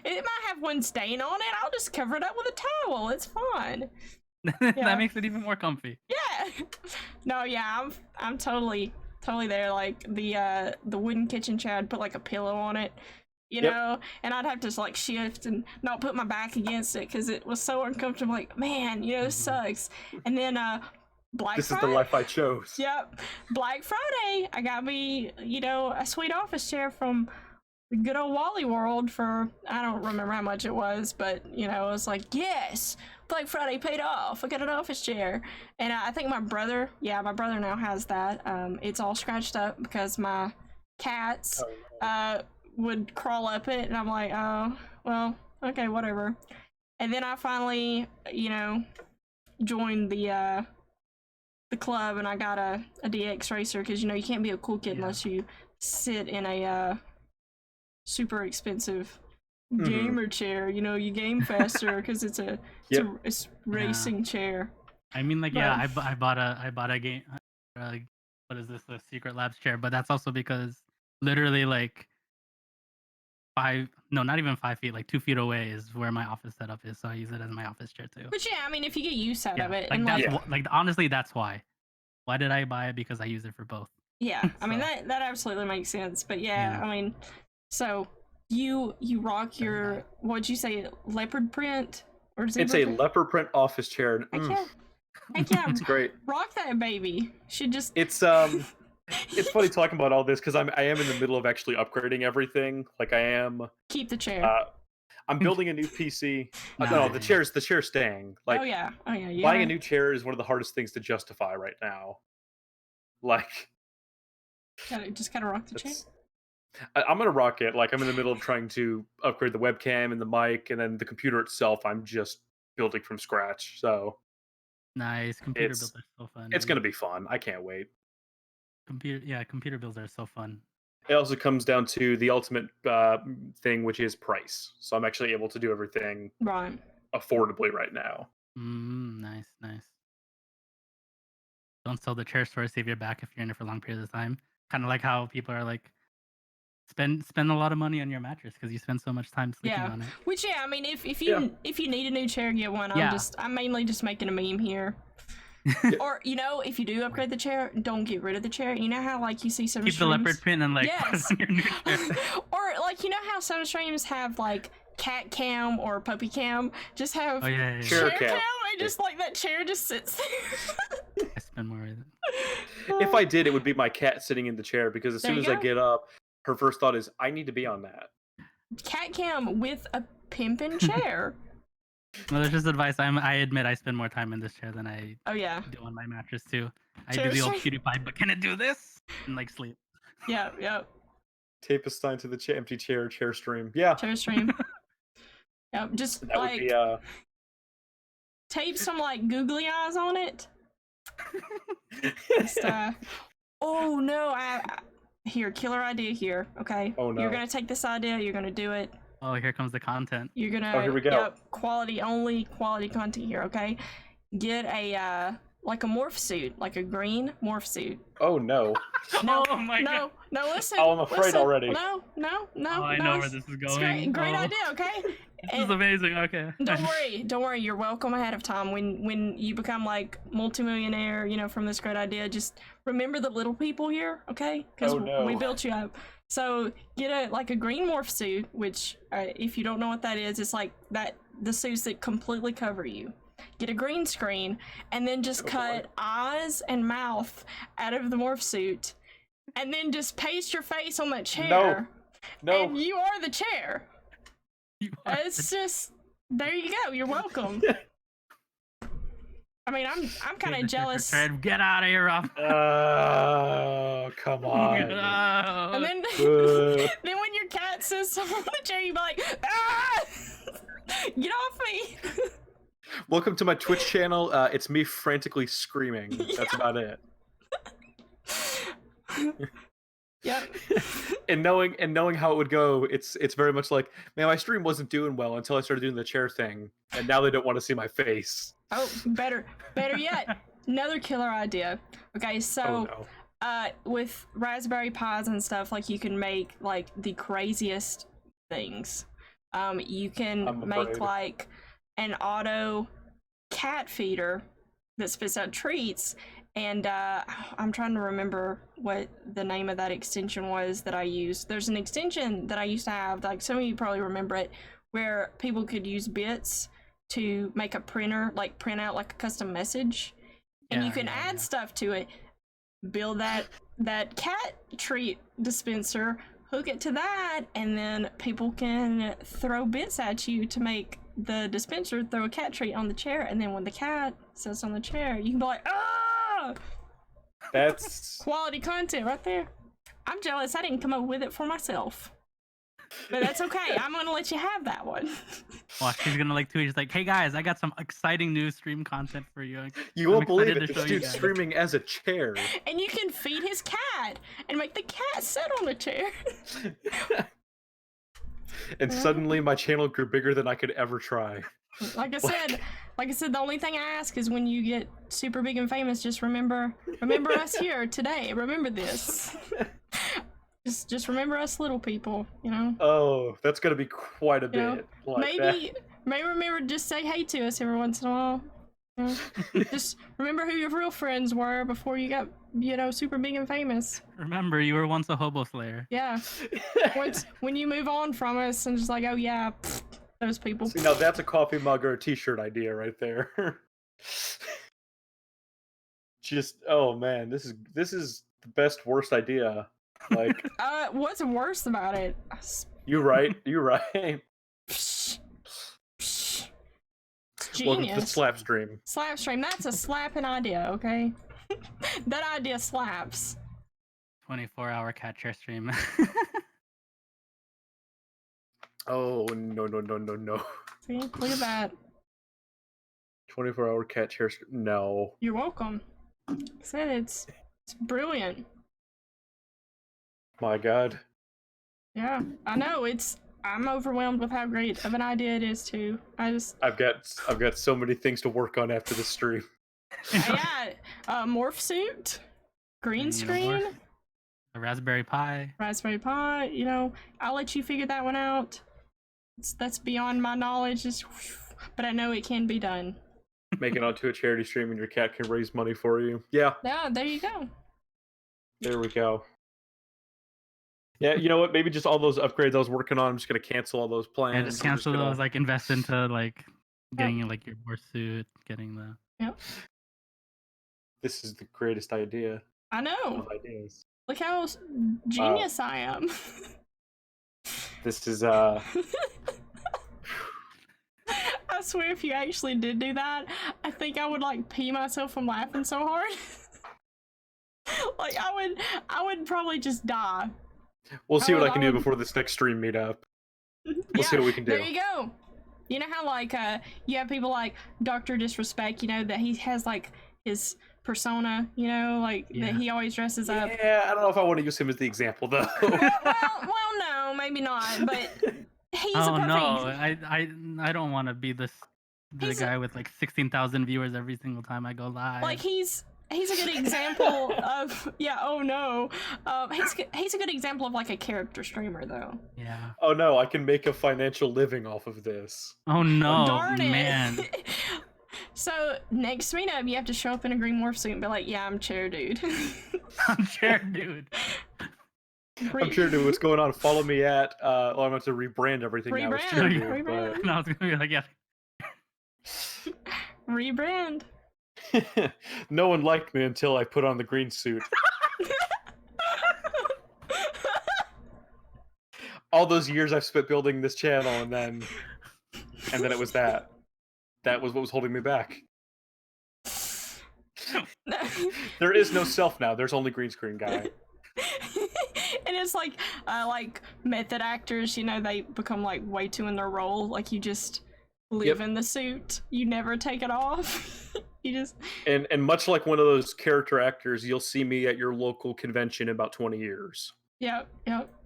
It might have one stain on it. I'll just cover it up with a towel. It's fine. That makes it even more comfy. Yeah. No, yeah, I'm totally there. Like the wooden kitchen chair, I'd put like a pillow on it, you know, and I'd have to like shift and not put my back against it because it was so uncomfortable. Like, man, this sucks. And then Black This Friday. is the life I chose. Yep. Black Friday, I got me, a sweet office chair from the good old Wally World for, I don't remember how much it was, but, it was like, yes, Black Friday paid off. I got an office chair. And I think my brother now has that. It's all scratched up because my cats would crawl up it, and I'm like, oh, well, okay, whatever. And then I finally, joined the club, and I got a DX racer because you can't be a cool kid unless you sit in a super expensive gamer chair. You game faster because it's a racing chair. I mean, like, I bought a game. What is this? A Secret Labs chair, but that's also because literally like not even 5 feet, like 2 feet away is where my office setup is, so I use it as my office chair too. But yeah, I mean, if you get use out of it, like and that's honestly that's why. Why did I buy it? Because I use it for both. Yeah, I mean that absolutely makes sense. But yeah, I mean, so you rock your, what'd you say, leopard print or It's a leopard print office chair. I can't. It's great. Rock that baby. Should just. It's It's funny talking about all this because I am in the middle of actually upgrading everything. Like I am. Keep the chair. I'm building a new PC. Nice. No, the chair's staying. Like, oh yeah. Buying a new chair is one of the hardest things to justify right now. Like, just gotta rock the chair. I'm gonna rock it. Like I'm in the middle of trying to upgrade the webcam and the mic, and then the computer itself I'm just building from scratch. So nice. Computer builds are so fun. It's gonna be fun. I can't wait. Computer builds are so fun. It also comes down to the ultimate thing, which is price. So I'm actually able to do everything affordably right now. Nice. Don't sell the chairs for save your back if you're in it for long periods of time. Kind of like how people are like, spend a lot of money on your mattress because you spend so much time sleeping on it. Which I mean, if you need a new chair, get one. I'm mainly just making a meme here. Or if you do upgrade the chair, don't get rid of the chair. You know how like you see some keep streams, the leopard print and like put it on your new chair. Or like how some streams have like cat cam or puppy cam, just have chair cam I just like that chair just sits there. I spend more with it. If I did, it would be my cat sitting in the chair because as There soon you as I go. get up, her first thought is, I need to be on that. Cat cam with a pimpin' chair. Well, there's just advice. I admit I spend more time in this chair than I Oh yeah. do on my mattress too. I Chair do the old stream. PewDiePie, but can it do this? And like sleep. Yep. Tape a sign to the empty chair stream. Yeah. Chair stream. Yep. Just That would like be tape some like googly eyes on it. Just, oh no! Here, killer idea here. Okay. Oh, no. You're gonna take this idea. You're gonna do it. Oh, here comes the content. You're gonna. Oh, here we go. Yep. Quality content here. Okay. Get a like a morph suit, like a green morph suit. oh no. No, Oh my god. no, listen. Oh, I'm afraid listen. already. No. Oh, I know where this is It's going. great Oh. idea. Okay. This is amazing. Okay. Don't worry. You're welcome ahead of time. When you become like multimillionaire, from this great idea, just remember the little people here, okay? Because Oh, no. we built you up. So get a green morph suit, which if you don't know what that is, it's like the suits that completely cover you. Get a green screen and then just cut eyes and mouth out of the morph suit, and then just paste your face on that chair. No. And you are the chair. You are It's just there you go. You're welcome. I mean, I'm kind of jealous. Get out of here, Rob. Oh, come on. And then Uh, then when your cat says something on the chair, you be like, ah! Get off me! welcome to my Twitch channel. It's me frantically screaming. That's about it. Yep. and knowing how it would go, it's very much like, man, my stream wasn't doing well until I started doing the chair thing, and now they don't want to see my face. Oh, better yet, another killer idea. Okay, so Oh no. with Raspberry Pis and stuff, like you can make like the craziest things. You can I'm make afraid. like an auto cat feeder that spits out treats. And I'm trying to remember what the name of that extension was that I used. There's an extension that I used to have, like some of you probably remember it, where people could use bits to make a printer, like print out like a custom message. And you can add stuff to it. Build that cat treat dispenser, hook it to that, and then people can throw bits at you to make the dispenser throw a cat treat on the chair. And then when the cat sits on the chair, you can be like, ah! That's Quality content right there. I'm jealous I didn't come up with it for myself. But that's okay. I'm gonna let you have that one. Watch, she's gonna like tweet. She's like, "Hey guys, I got some exciting new stream content for you." you I'm won't believe excited it. to This show you dude's guys. streaming as a chair. And you can feed his cat and make the cat sit on the chair. And suddenly my channel grew bigger than I could ever try. Like I said, the only thing I ask is when you get super big and famous, just remember us here today. Remember this. Just remember us little people, Oh, that's gonna be quite a bit. know, Like maybe remember to just say hey to us every once in a while. Just remember who your real friends were before you got, super big and famous. Remember, you were once a hobo slayer. Yeah. When you move on from us and just like, oh yeah, those people. See, now that's a coffee mug or a t-shirt idea right there. Just, oh man, this is the best worst idea. Like, What's worse about it? you right. It's Welcome to the genius. slap stream. Slap stream. That's a slapping idea, okay? That idea slaps. 24-hour cat chair stream. Oh no. See, look at that. 24-hour cat chair stream. No. You're welcome. I said it's brilliant. My God. Yeah, I know. I'm overwhelmed with how great of an idea it is too. I've got so many things to work on after the stream. Yeah, morph suit, green screen, A Raspberry Pi. Raspberry Pi. I'll let you figure that one out. That's beyond my knowledge. But I know it can be done. Make it onto a charity stream and your cat can raise money for you. Yeah. Yeah, there you go. There we go. Yeah, you know what? Maybe just all those upgrades I was working on, I'm just gonna cancel all those plans. And just cancel those, like invest into like getting like your war suit, getting the. Yep. This is the greatest idea I know. of ideas. Look how genius I am. This is I swear, if you actually did do that, I think I would like pee myself from laughing so hard. Like I would probably just die. We'll see what I would- can I do would- before this next stream meetup. We'll see Yeah, what we can do. There you go. You know how like you have people like Dr. Disrespect, you know, that he has like his persona, you know, like Yeah. that he always dresses up. Yeah, I don't know if I want to use him as the example though. well, no, maybe not, but he's a Oh perfect. no, I don't want to be the He's a- guy with like 16,000 viewers every single time I go live. Like he's a good example of oh no, he's a good example of like a character streamer though. Yeah. Oh no, I can make a financial living off of this. Oh no, Darn it. man. So next meetup, you have to show up in a green morph suit and be like, "Yeah, I'm chair dude." I'm sure, dude. I'm sure, dude, what's going on? Follow me at. I'm going to rebrand everything now. as Chair Dude, Rebrand. And I was gonna be like, yeah. Rebrand. but- No one liked me until I put on the green suit. All those years I've spent building this channel, and then it was that. That was what was holding me back. There is no self now. There's only green screen guy. And it's like method actors, you know, they become like way too in their role. Like you just live in the suit. You never take it off. You just And much like one of those character actors, you'll see me at your local convention in about 20 years. Yep.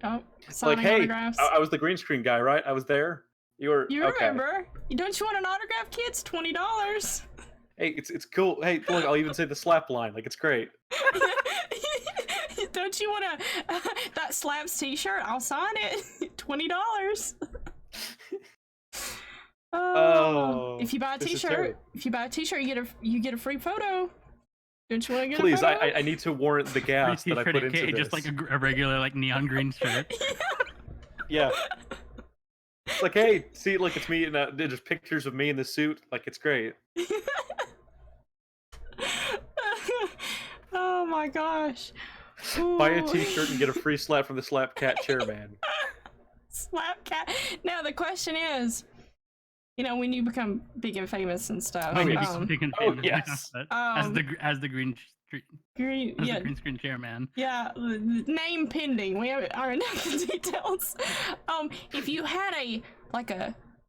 Like, Signing hey, autographs. I was the green screen guy, right? I was there. You were. You okay. remember? Don't you want an autograph, kids? $20. Hey, it's cool. Hey, look, I'll even say the slap line. Like, it's great. Don't you want that slaps T-shirt? I'll sign it. $20. Oh, if you buy a this is T-shirt, terrible. you get a free photo. Don't you want to get Please, a photo? I need to warrant the gas that I put into this. Just like a regular like neon green shirt. Yeah. It's like, hey, see, look, it's me, and just pictures of me in the suit. Like, it's great. Oh my gosh. Buy a Ooh. T-shirt and get a free slap from the Slap Cat Chairman. Slap cat. Now the question is, you know, when you become big and famous and stuff. When you yes. become big and Oh, famous, yes. as the green green, as yeah, the green screen chairman. yeah, name pending. We aren't the details. If you had a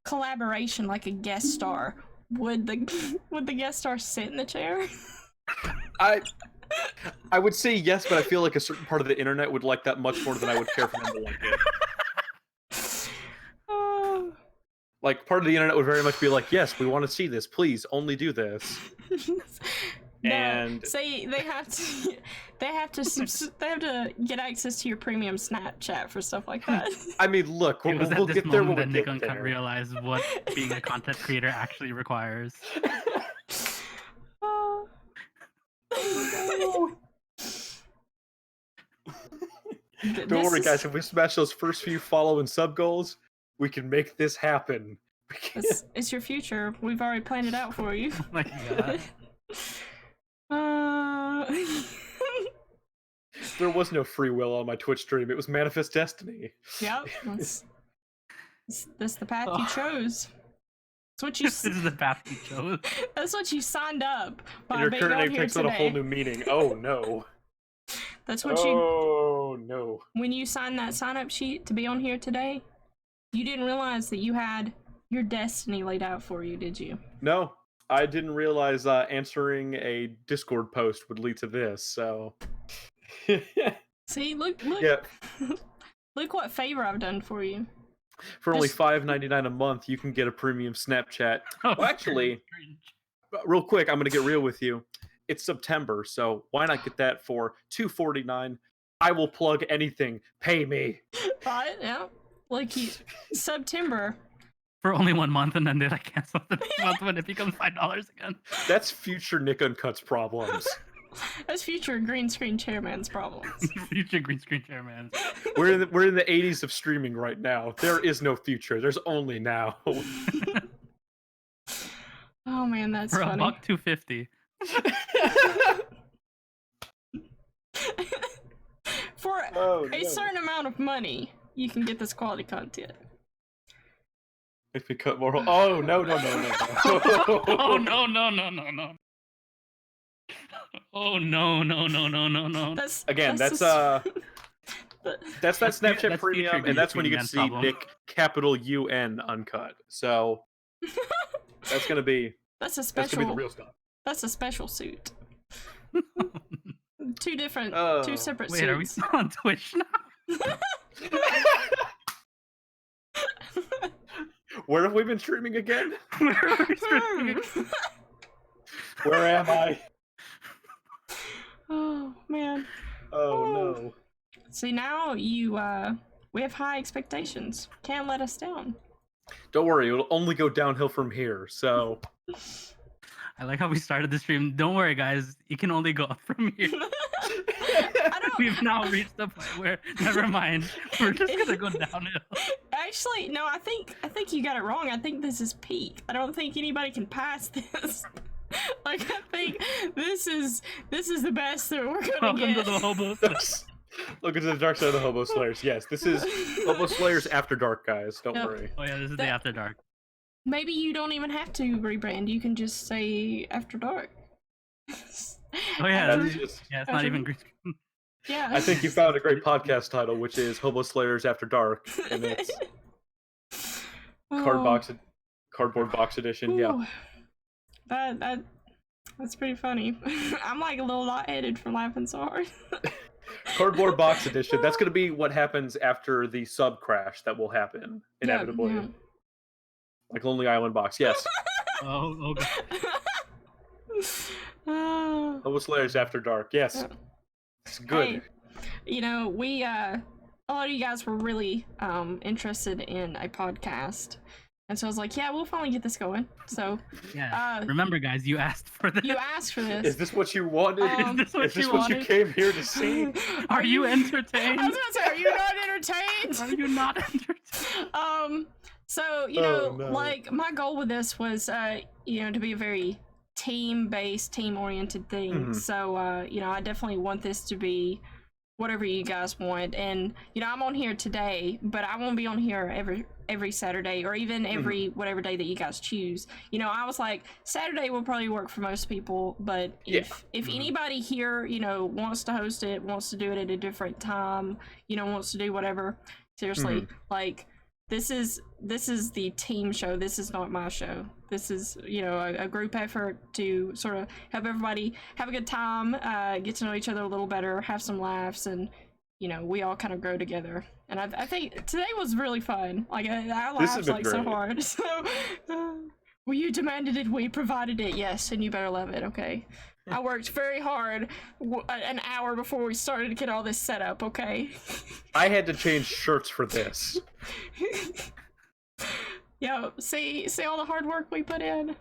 collaboration, like a guest star, would the guest star sit in the chair? I would say yes, but I feel like a certain part of the internet would like that much more than I would care for them to like it. Oh. Like, part of the internet would very much be like, yes, we want to see this. Please, only do this. No, And say they have to get access to your premium Snapchat for stuff like that. I mean, look, It was we'll at this get there when moment we that Nick get Uncut there. realized what being a content creator actually requires. Oh. Don't worry, guys. If we smash those first few follow and sub goals, we can make this happen. It's your future. We've already planned it out for you. Oh my god. There was no free will on my Twitch stream. It was manifest destiny. Yep. That's the path you chose. That's what you. This is the path you chose. That's what you signed up by And your being current on name here takes on a whole today. new meaning. Oh no. That's what you. Oh no. When you signed that sign-up sheet to be on here today, you didn't realize that you had your destiny laid out for you, did you? No, I didn't realize answering a Discord post would lead to this. So. See, look, Yeah. look what favor I've done for you. For only Just- $5.99 a month, you can get a premium Snapchat. Oh, Well, actually, real quick, I'm gonna get real with you. It's September, so why not get that for $2.49? I will plug anything. Pay me. Right? Yeah. Like September. for only 1 month, and then they like cancel the next month when it becomes $5 again. That's future Nick Uncut's problems. That's future green screen chairman's problems. Future green screen chairman. We're in the 80s of streaming right now. There is no future. There's only now. Oh man, that's For funny. $1.250. For Oh, a no. certain amount of money, you can get this quality content. If we cut more. Oh no. Oh no. Oh no. That's Again, that's that that Snapchat that's Premium, future and that's when you green get to man see problem. Nick capital UN uncut. So that's gonna be that's a that's gonna be the special real stuff. that's a special suit. Two different, Oh. two separate Wait, are we suits. still on Twitch now? Where have we been streaming again? Where are we streaming? Where am I? Oh man. Oh Oh. no. See, now we have high expectations. Can't let us down. Don't worry, it'll only go downhill from here. So I like how we started the stream. Don't worry, guys. You can only go up from here. I don't. We've now reached the point where, never mind. We're just gonna go downhill. Actually, no. I think you got it wrong. I think this is peak. I don't think anybody can pass this. Like, I think this is the best that we're gonna Welcome get. to the Hobo. look into the dark side of the Hobo Slayers. Yes, this is Hobo Slayers After Dark, guys. Don't Yep. worry. Oh yeah, this is the That- After Dark. Maybe you don't even have to rebrand. You can just say After Dark. Oh yeah, That's After- just, yeah. It's not even green screen. yeah. I think you found a great podcast title, which is Hobo Slayers After Dark, and it's cardboard box edition. Yeah. Ooh. That's pretty funny. I'm like a little lightheaded from laughing so hard. Cardboard box edition. That's going to be what happens after the sub crash that will happen inevitably. Yeah. Like Lonely Island box. Yes. Oh god. Oh. Hobo Slayers After Dark. Yes. Yeah. It's good. Hey, you know, we a lot of you guys were really interested in a podcast. And so I was like, yeah, we'll finally get this going. So Yeah. Remember, guys, you asked for this. you asked for this. Is this what you wanted? Is this Is what this you what you wanted? came here to see? Are you entertained? I was gonna say, are you not entertained? Are you not entertained? So, you know, Oh, no. like, my goal with this was, you know, to be a very team-based, team-oriented thing. Mhm. So, you know, I definitely want this to be whatever you guys want. And, you know, I'm on here today, but I won't be on here every Saturday or even every whatever day that you guys choose. You know, I was like, Saturday will probably work for most people, but if Mhm. anybody here, you know, wants to host it, wants to do it at a different time, you know, wants to do whatever, seriously, like, this is the team show. This is not my show. This is, you know, a group effort to sort of help everybody have a good time, get to know each other a little better, have some laughs, and, you know, we all kind of grow together. And I think today was really fun. Like, I This has laughed been like so great. hard. So, well, you demanded it, we provided it, yes, and you better love it, okay? I worked very hard an hour before we started to get all this set up, okay? I had to change shirts for this. Yo, see all the hard work we put in?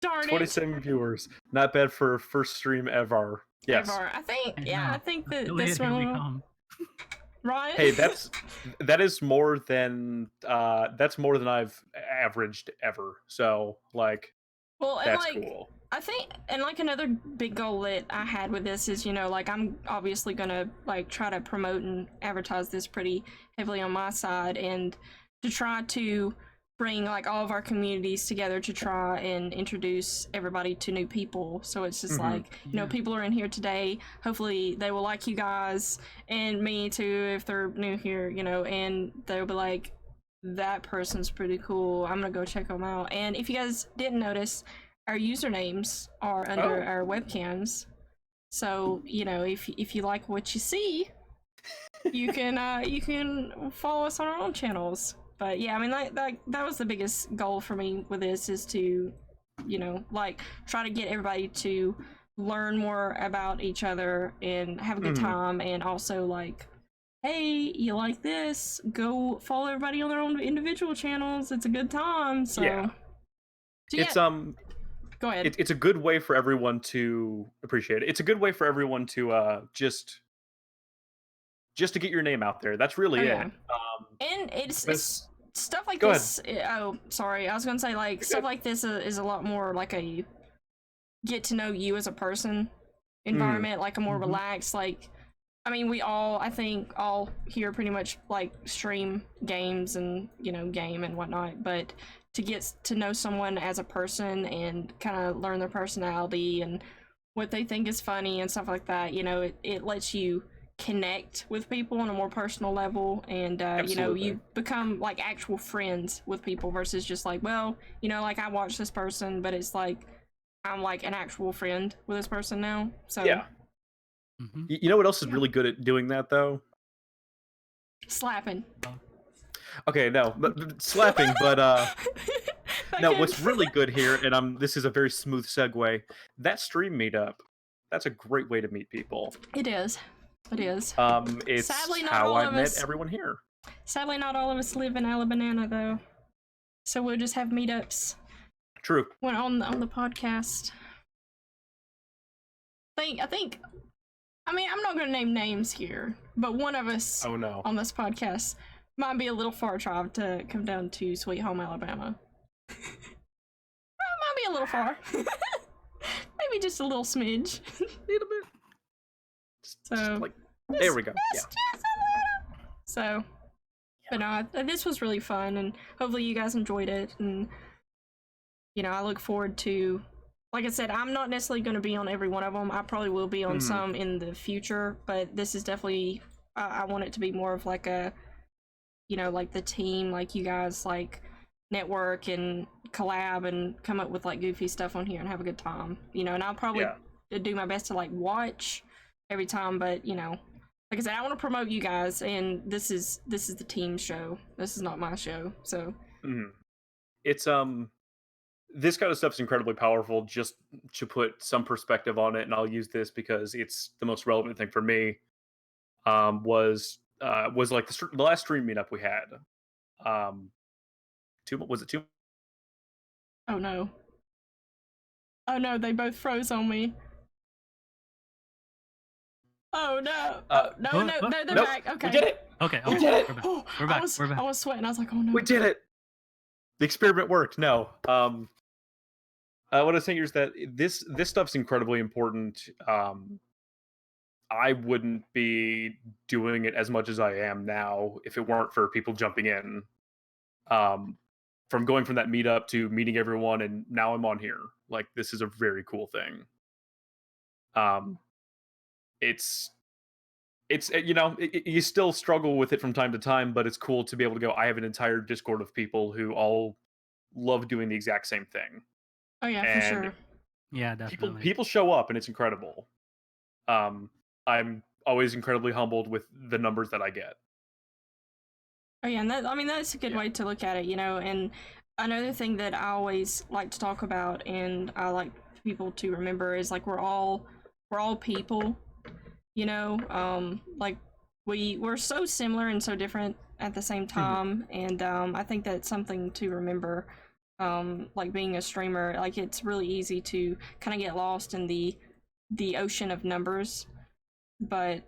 Darn it. 27 viewers. Not bad for a first stream ever. Yes. Ever. I think, I yeah, know. I think that Affiliate, this here we one, come. right? Hey, that is more than I've averaged ever. So like well, and that's like, cool. I think, and like another big goal that I had with this is, you know, like I'm obviously gonna like try to promote and advertise this pretty heavily on my side, and to try to bring like all of our communities together to try and introduce everybody to new people. So it's just like, you know, Yeah. people are in here today. Hopefully they will like you guys and me too if they're new here, you know, and they'll be like, that person's pretty cool. I'm gonna go check them out. And if you guys didn't notice, our usernames are under Oh. our webcams. So, you know, if you like what you see, you can follow us on our own channels. But yeah, I mean, that was the biggest goal for me with this, is to, you know, like try to get everybody to learn more about each other and have a good time, and also like, hey, you like this, go follow everybody on their own individual channels. It's a good time. So Yeah. So, yeah, It's go ahead. it's a good way for everyone to appreciate it. It's a good way for everyone to just to get your name out there. That's really Oh, it. yeah. And it's stuff like Go this. Oh, sorry. I was gonna say like stuff like this is a lot more like a get to know you as a person environment, like a more relaxed, like I mean I think all here pretty much like stream games and game and whatnot, but to get to know someone as a person and kind of learn their personality and what they think is funny and stuff like that, it lets you connect with people on a more personal level, and you become like actual friends with people versus just like, well, like I watch this person, but it's like I'm like an actual friend with this person now. So yeah. You know what else is really good at doing that though? Slapping. Okay, no, slapping, but no, what's really good here, and this is a very smooth segue, that stream meetup, that's a great way to meet people. It is. It is. It's sadly not how all I of met us, everyone here. Sadly not all of us live in Alabama though. So we'll just have meetups. True. When on the podcast. I think I mean, I'm not going to name names here, but one of us on this podcast might be a little far drive to come down to Sweet Home, Alabama. Well, might be a little far. Maybe just a little smidge. A little bit. So, there we go. Yeah. So, but no, this was really fun, and hopefully you guys enjoyed it, and I look forward to, like I said, I'm not necessarily going to be on every one of them. I probably will be on some in the future, but this is definitely, I want it to be more of like a, like the team, like you guys like network and collab and come up with like goofy stuff on here and have a good time, and I'll probably do my best to like watch every time, but like I said, I want to promote you guys, and this is the team show. This is not my show, so. It's this kind of stuff is incredibly powerful. Just to put some perspective on it, and I'll use this because it's the most relevant thing for me. Was like the last stream meetup we had. Was it 2? Oh no! Oh no! They both froze on me. Oh no! No, they're back. Okay. We did it. Okay. We did it. We're back. I was sweating. I was like, oh no. We did it. The experiment worked. No. What I was saying here is that this stuff's incredibly important. I wouldn't be doing it as much as I am now if it weren't for people jumping in. From going from that meetup to meeting everyone, and now I'm on here. Like, this is a very cool thing. It's you still struggle with it from time to time, but it's cool to be able to go, I have an entire Discord of people who all love doing the exact same thing. Oh yeah, and for sure. Yeah, definitely. People show up, and it's incredible. I'm always incredibly humbled with the numbers that I get. Oh yeah, and that's a good way to look at it, and another thing that I always like to talk about, and I like people to remember, is like we're all people, like we're so similar and so different at the same time, and I think that's something to remember. Like being a streamer, like it's really easy to kind of get lost in the ocean of numbers, but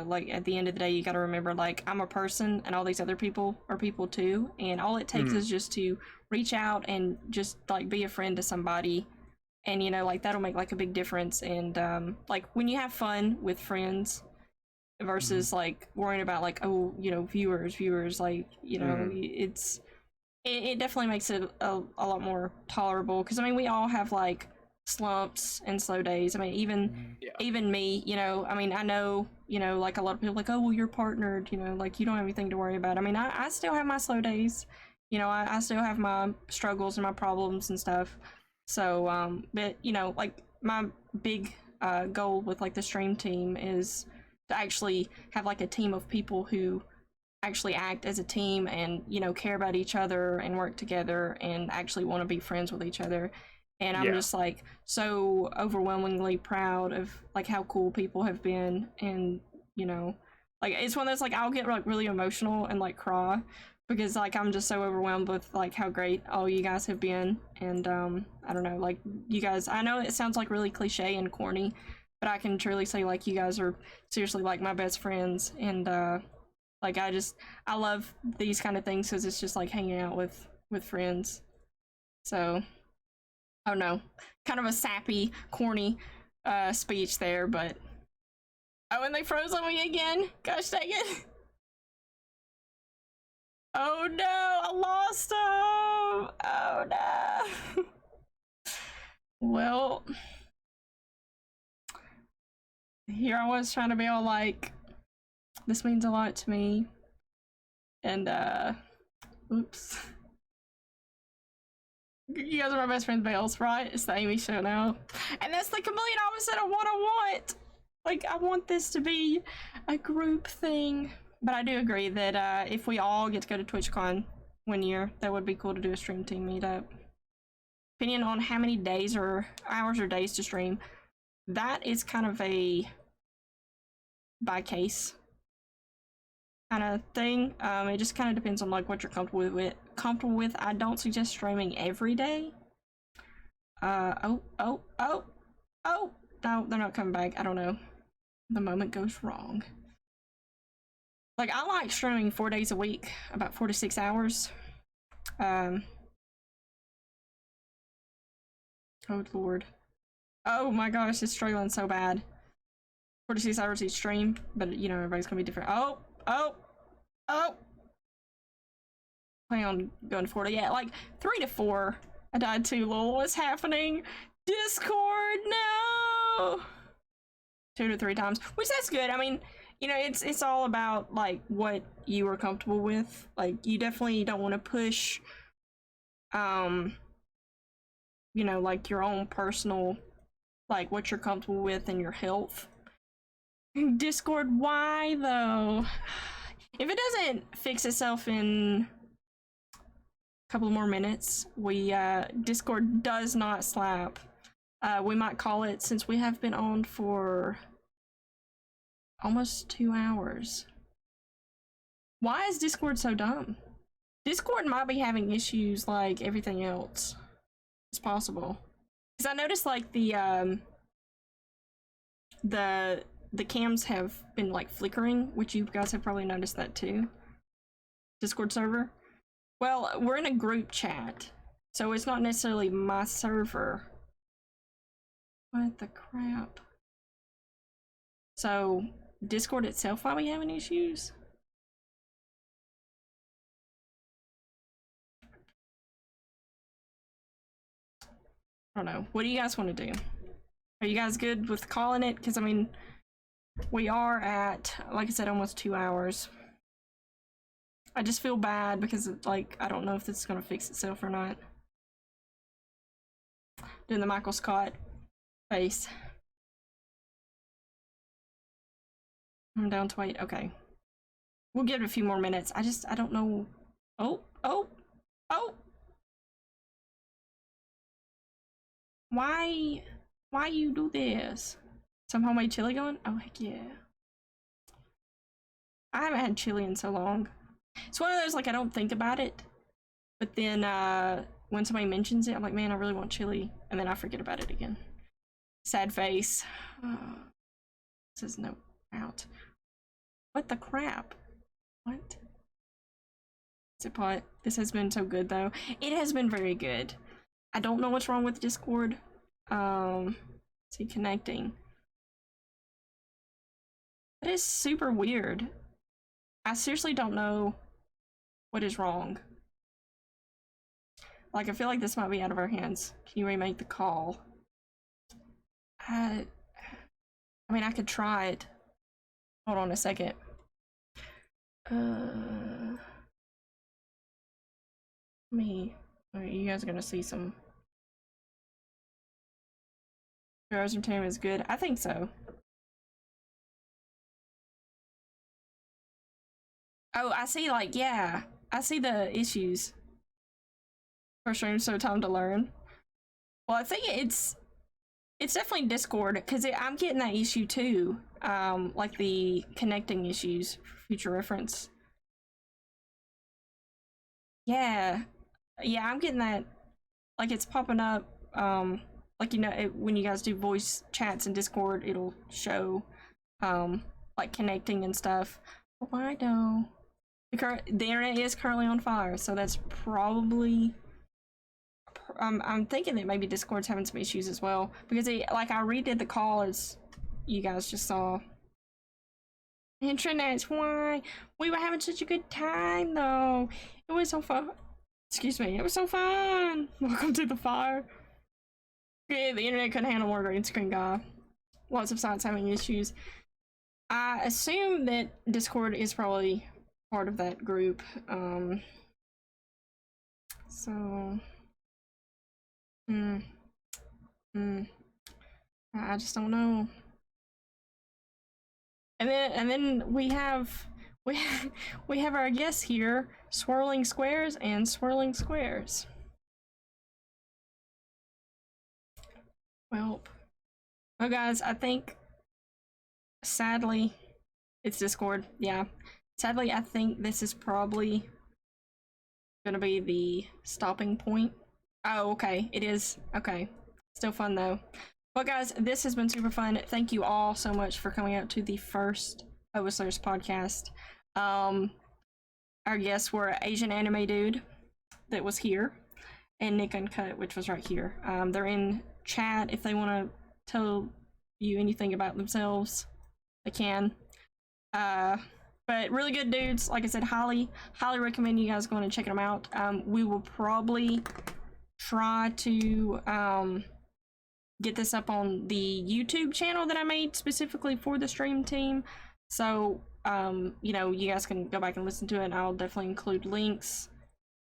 like at the end of the day, you got to remember, like, I'm a person and all these other people are people too, and all it takes is just to reach out and just like be a friend to somebody, and like that'll make like a big difference. And like when you have fun with friends versus like worrying about like, oh, viewers, like it definitely makes it a lot more tolerable, because I mean we all have like slumps and slow days. I mean even me, I mean I know, like a lot of people like, oh well, you're partnered, like you don't have anything to worry about. I mean I still have my slow days, I still have my struggles and my problems and stuff. So but like my big goal with like the stream team is to actually have like a team of people who actually act as a team and care about each other and work together and actually want to be friends with each other. And I'm just like so overwhelmingly proud of like how cool people have been. And like it's one of those, like, I'll get like really emotional and like cry because like I'm just so overwhelmed with like how great all you guys have been. And I don't know, like you guys, I know it sounds like really cliche and corny, but I can truly say like you guys are seriously like my best friends. And Like I love these kind of things because it's just like hanging out with friends. So, oh no, kind of a sappy, corny speech there, but oh, and they froze on me again. Gosh dang it! Oh no, I lost him. Oh no. Well, here I was trying to be all like, this means a lot to me, and oops. You guys are my best friend, Bales, right? It's the Amy show now. And that's the complete opposite of what I want. Like, I want this to be a group thing. But I do agree that if we all get to go to TwitchCon one year, that would be cool to do a stream team meetup. Opinion on how many days or hours or days to stream, that is kind of a by case kind of thing. It just kind of depends on like what you're comfortable with. I don't suggest streaming every day. Oh, no, they're not coming back. I don't know. The moment goes wrong. Like, I like streaming 4 days a week, about 4 to 6 hours. Oh lord. Oh my gosh, it's struggling so bad. 4 to 6 hours each stream, but you know, everybody's gonna be different. Oh! Plan on going to 40. Yeah, like 3 to 4. I died too, lol. What's happening? Discord, no! 2 to 3 times, which that's good. I mean, you know, it's all about like what you are comfortable with. Like, you definitely don't want to push, you know, like your own personal, like what you're comfortable with and your health. Discord, why though? If it doesn't fix itself in a couple more minutes, we Discord does not slap. We might call it, since we have been on for almost 2 hours. Why is Discord so dumb? Discord might be having issues like everything else. It's possible. Because I noticed like the cams have been like flickering, which you guys have probably noticed that too. Discord server. Well, we're in a group chat, so it's not necessarily my server. What the crap? So Discord itself might be having issues. I don't know. What do you guys want to do? Are you guys good with calling it? Because I mean, we are at, like I said, almost 2 hours. I just feel bad because, like, I don't know if this is gonna fix itself or not. Doing the Michael Scott face. I'm down to 8. Okay. We'll give it a few more minutes. I don't know. Oh. Why you do this? Some homemade chili going? Oh, heck yeah. I haven't had chili in so long. It's one of those, like, I don't think about it, but then when somebody mentions it, I'm like, man, I really want chili, and then I forget about it again. Sad face. Says no out. What the crap? What? Zipot. This has been so good though. It has been very good. I don't know what's wrong with Discord. See, connecting. That is super weird. I seriously don't know what is wrong. Like, I feel like this might be out of our hands. Can you remake the call? I mean, I could try it. Hold on a second. Alright, you guys are gonna see some. 2 hours of time is good. I think so. Oh, I see, like, yeah. I see the issues. First stream, so time to learn. Well, I think it's definitely Discord, because I'm getting that issue too. Like the connecting issues for future reference. Yeah, I'm getting that. Like, it's popping up. Like, you know, when you guys do voice chats in Discord, it'll show, like, connecting and stuff. Why though? The internet is currently on fire, so that's probably. I'm thinking that maybe Discord's having some issues as well because I redid the call as you guys just saw. Internet's why we were having such a good time though. It was so fun. Excuse me, it was so fun. Welcome to the fire. Yeah, the internet couldn't handle more green screen guy. Lots of sites having issues. I assume that Discord is probably part of that group. So I just don't know. And then we have we have our guests here, swirling squares and swirling squares. Well, guys, I think sadly it's Discord. Yeah, sadly I think this is probably gonna be the stopping point. Oh, okay, it is. Okay, still fun though. Well, guys, this has been super fun. Thank you all so much for coming out to the first Hobo podcast. Our guests were Asian anime dude that was here, and Nick Uncut, which was right here. They're in chat if they want to tell you anything about themselves, they can. But really good dudes. Like I said, highly recommend you guys going and checking them out. We will probably try to get this up on the YouTube channel that I made specifically for the stream team. So, you know, you guys can go back and listen to it. And I'll definitely include links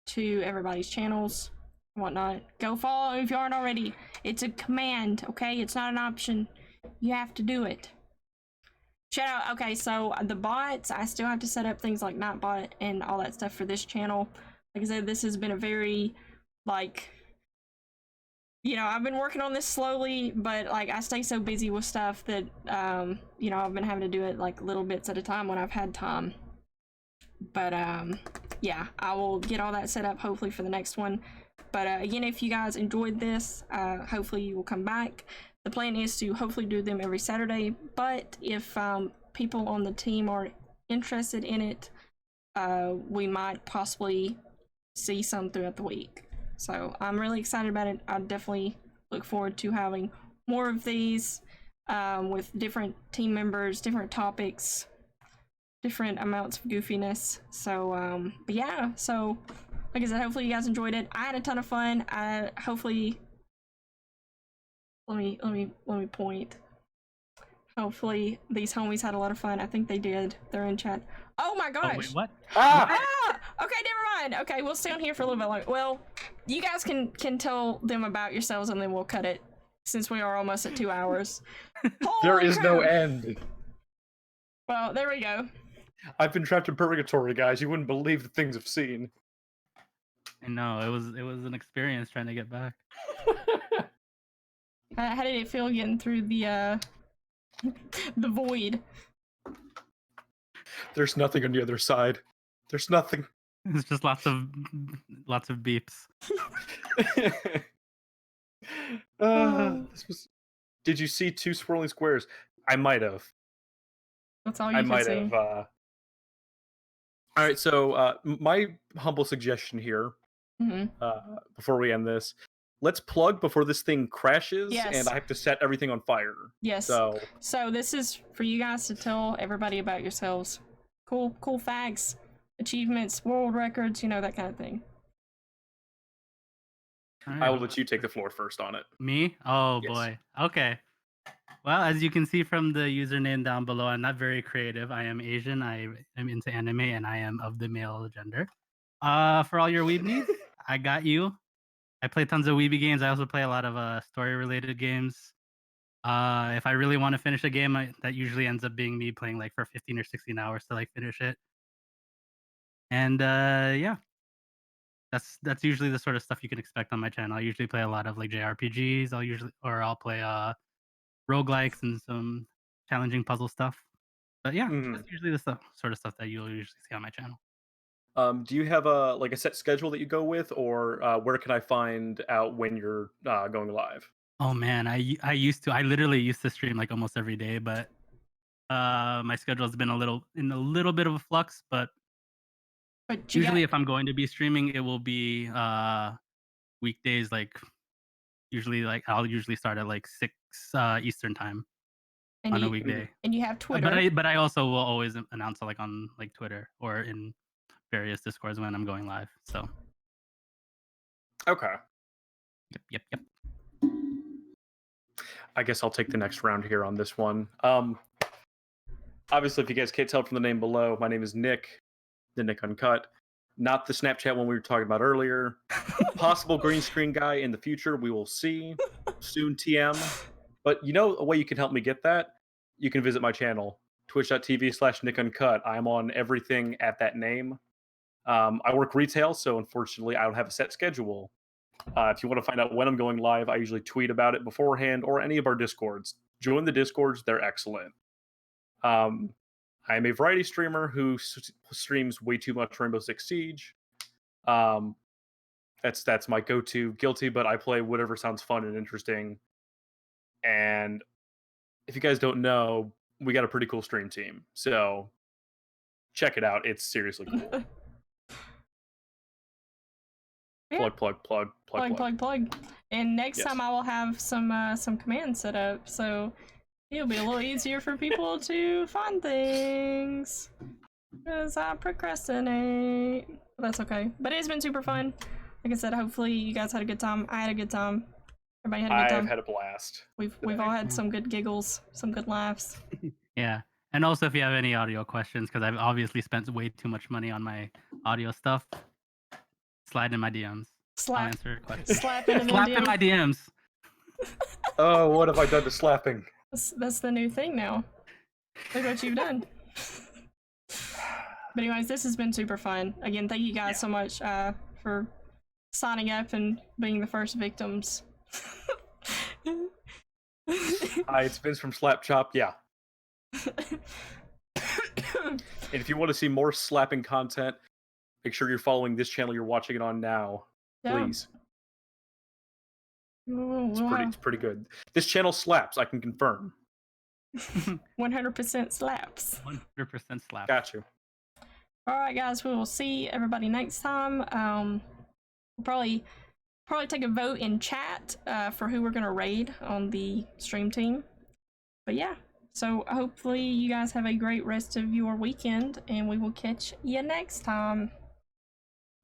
to everybody's channels and whatnot. Go follow if you aren't already. It's a command, okay? It's not an option. You have to do it. Shout out. Okay, so the bots, I still have to set up things like Nightbot and all that stuff for this channel. Like I said, this has been a very, like, you know, I've been working on this slowly, but like I stay so busy with stuff that you know, I've been having to do it like little bits at a time when I've had time. But yeah, I will get all that set up hopefully for the next one. But again, if you guys enjoyed this, hopefully you will come back. The plan is to hopefully do them every Saturday, but if people on the team are interested in it, we might possibly see some throughout the week. So I'm really excited about it. I definitely look forward to having more of these with different team members, different topics, different amounts of goofiness. So but yeah, so like I said, hopefully you guys enjoyed it. I had a ton of fun. Hopefully let me point. Hopefully these homies had a lot of fun. I think they did. They're in chat. Oh my gosh. Oh, wait, what? Okay, never mind. Okay, we'll stay on here for a little bit longer. Well, you guys can tell them about yourselves and then we'll cut it since we are almost at 2 hours. There is no end. Well, there we go. I've been trapped in purgatory, guys. You wouldn't believe the things I've seen. I know it was an experience trying to get back. How did it feel getting through the the void? There's nothing on the other side. There's nothing. It's just lots of beeps. This was. Did you see 2 swirling squares? I might have. That's all you I can might see. have. All right, so my humble suggestion here, before we end this, let's plug before this thing crashes, Yes. and I have to set everything on fire. Yes. So this is for you guys to tell everybody about yourselves. Cool facts, achievements, world records, you know, that kind of thing. I will let you take the floor first on it. Me? Oh Yes. boy. Okay. Well, as you can see from the username down below, I'm not very creative. I am Asian. I am into anime, and I am of the male gender. For all your weebies, I got you. I play tons of weeby games. I also play a lot of story-related games. If I really want to finish a game, that usually ends up being me playing like for 15 or 16 hours to like finish it. And yeah, that's usually the sort of stuff you can expect on my channel. I usually play a lot of like JRPGs. I'll play roguelikes and some challenging puzzle stuff. But yeah, that's usually the sort of stuff that you'll usually see on my channel. Do you have a set schedule that you go with, or where can I find out when you're going live? Oh man, I literally used to stream like almost every day, but My schedule has been a little bit of a flux, but But you usually got, if I'm going to be streaming, it will be weekdays. Like usually, like I'll usually start at like 6 Eastern time and on a you weekday. and you have Twitter. But I also will always announce it like on like Twitter or in various Discords when I'm going live. So Okay. yep. I guess I'll take the next round here on this one. Obviously, if you guys can't tell from the name below, my name is Nick, the Nick Uncut. Not the Snapchat one we were talking about earlier. Possible green screen guy in the future. We will see. Soon TM. But you know a way you can help me get that? You can visit my channel, twitch.tv/Nick Uncut. I'm on everything at that name. I work retail, so unfortunately, I don't have a set schedule. If you want to find out when I'm going live, I usually tweet about it beforehand or any of our Discords. Join the Discords, they're excellent. I'm a variety streamer who streams way too much Rainbow Six Siege. That's my go-to. Guilty, but I play whatever sounds fun and interesting. And if you guys don't know, we got a pretty cool stream team. So check it out. It's seriously cool. Yeah. Plug. And next Yes. time I will have some commands set up, so it'll be a little easier for people to find things. Because I procrastinate. But that's okay. But it's been super fun. Like I said, hopefully you guys had a good time. I had a good time. Everybody had a good time. I've had a blast. We've all had some good giggles, some good laughs. Yeah. And also, if you have any audio questions, because I've obviously spent way too much money on my audio stuff, slide in my DMs. I'll Slap, answer questions. slap into the Slap in DM. my DMs. Oh, what have I done to slapping? That's the new thing now. Look what you've done. But anyways, this has been super fun. Again, thank you guys so much for signing up and being the first victims. Hi, it's Vince from Slap Chop. Yeah. And if you want to see more slapping content, make sure you're following this channel you're watching it on now. Yeah. Please. It's pretty good. This channel slaps, I can confirm. 100% slaps. 100% slap. Got you. Alright guys, we will see everybody next time. We'll probably take a vote in chat for who we're gonna raid on the stream team. But yeah, so hopefully you guys have a great rest of your weekend, and we will catch you next time.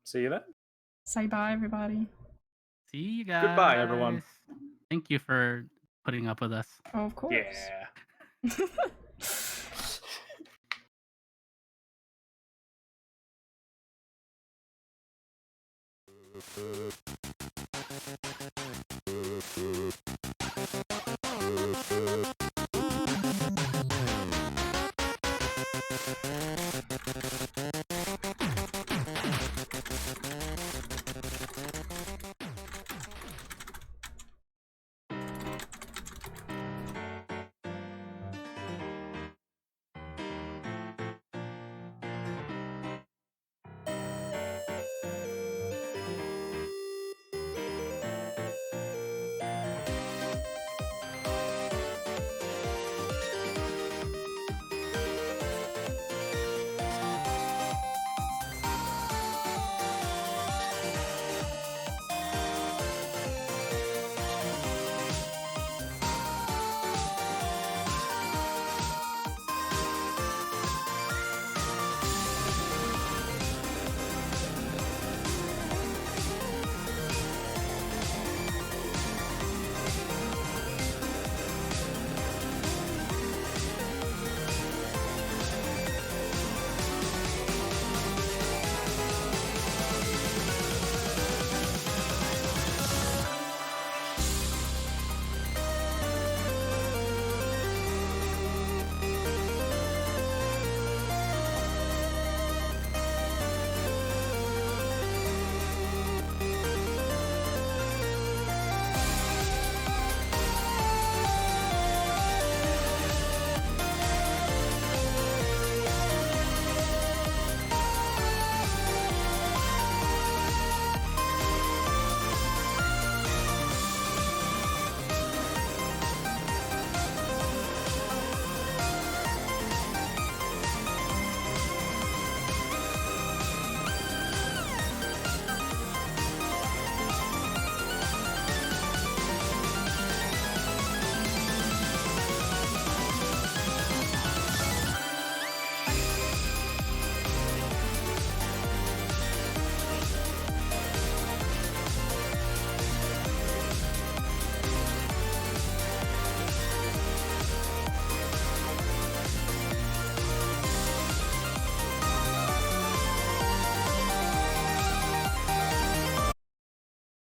See you then. Say bye, everybody. See you guys. Goodbye, everyone. Thank you for putting up with us. Oh, of course. Yeah.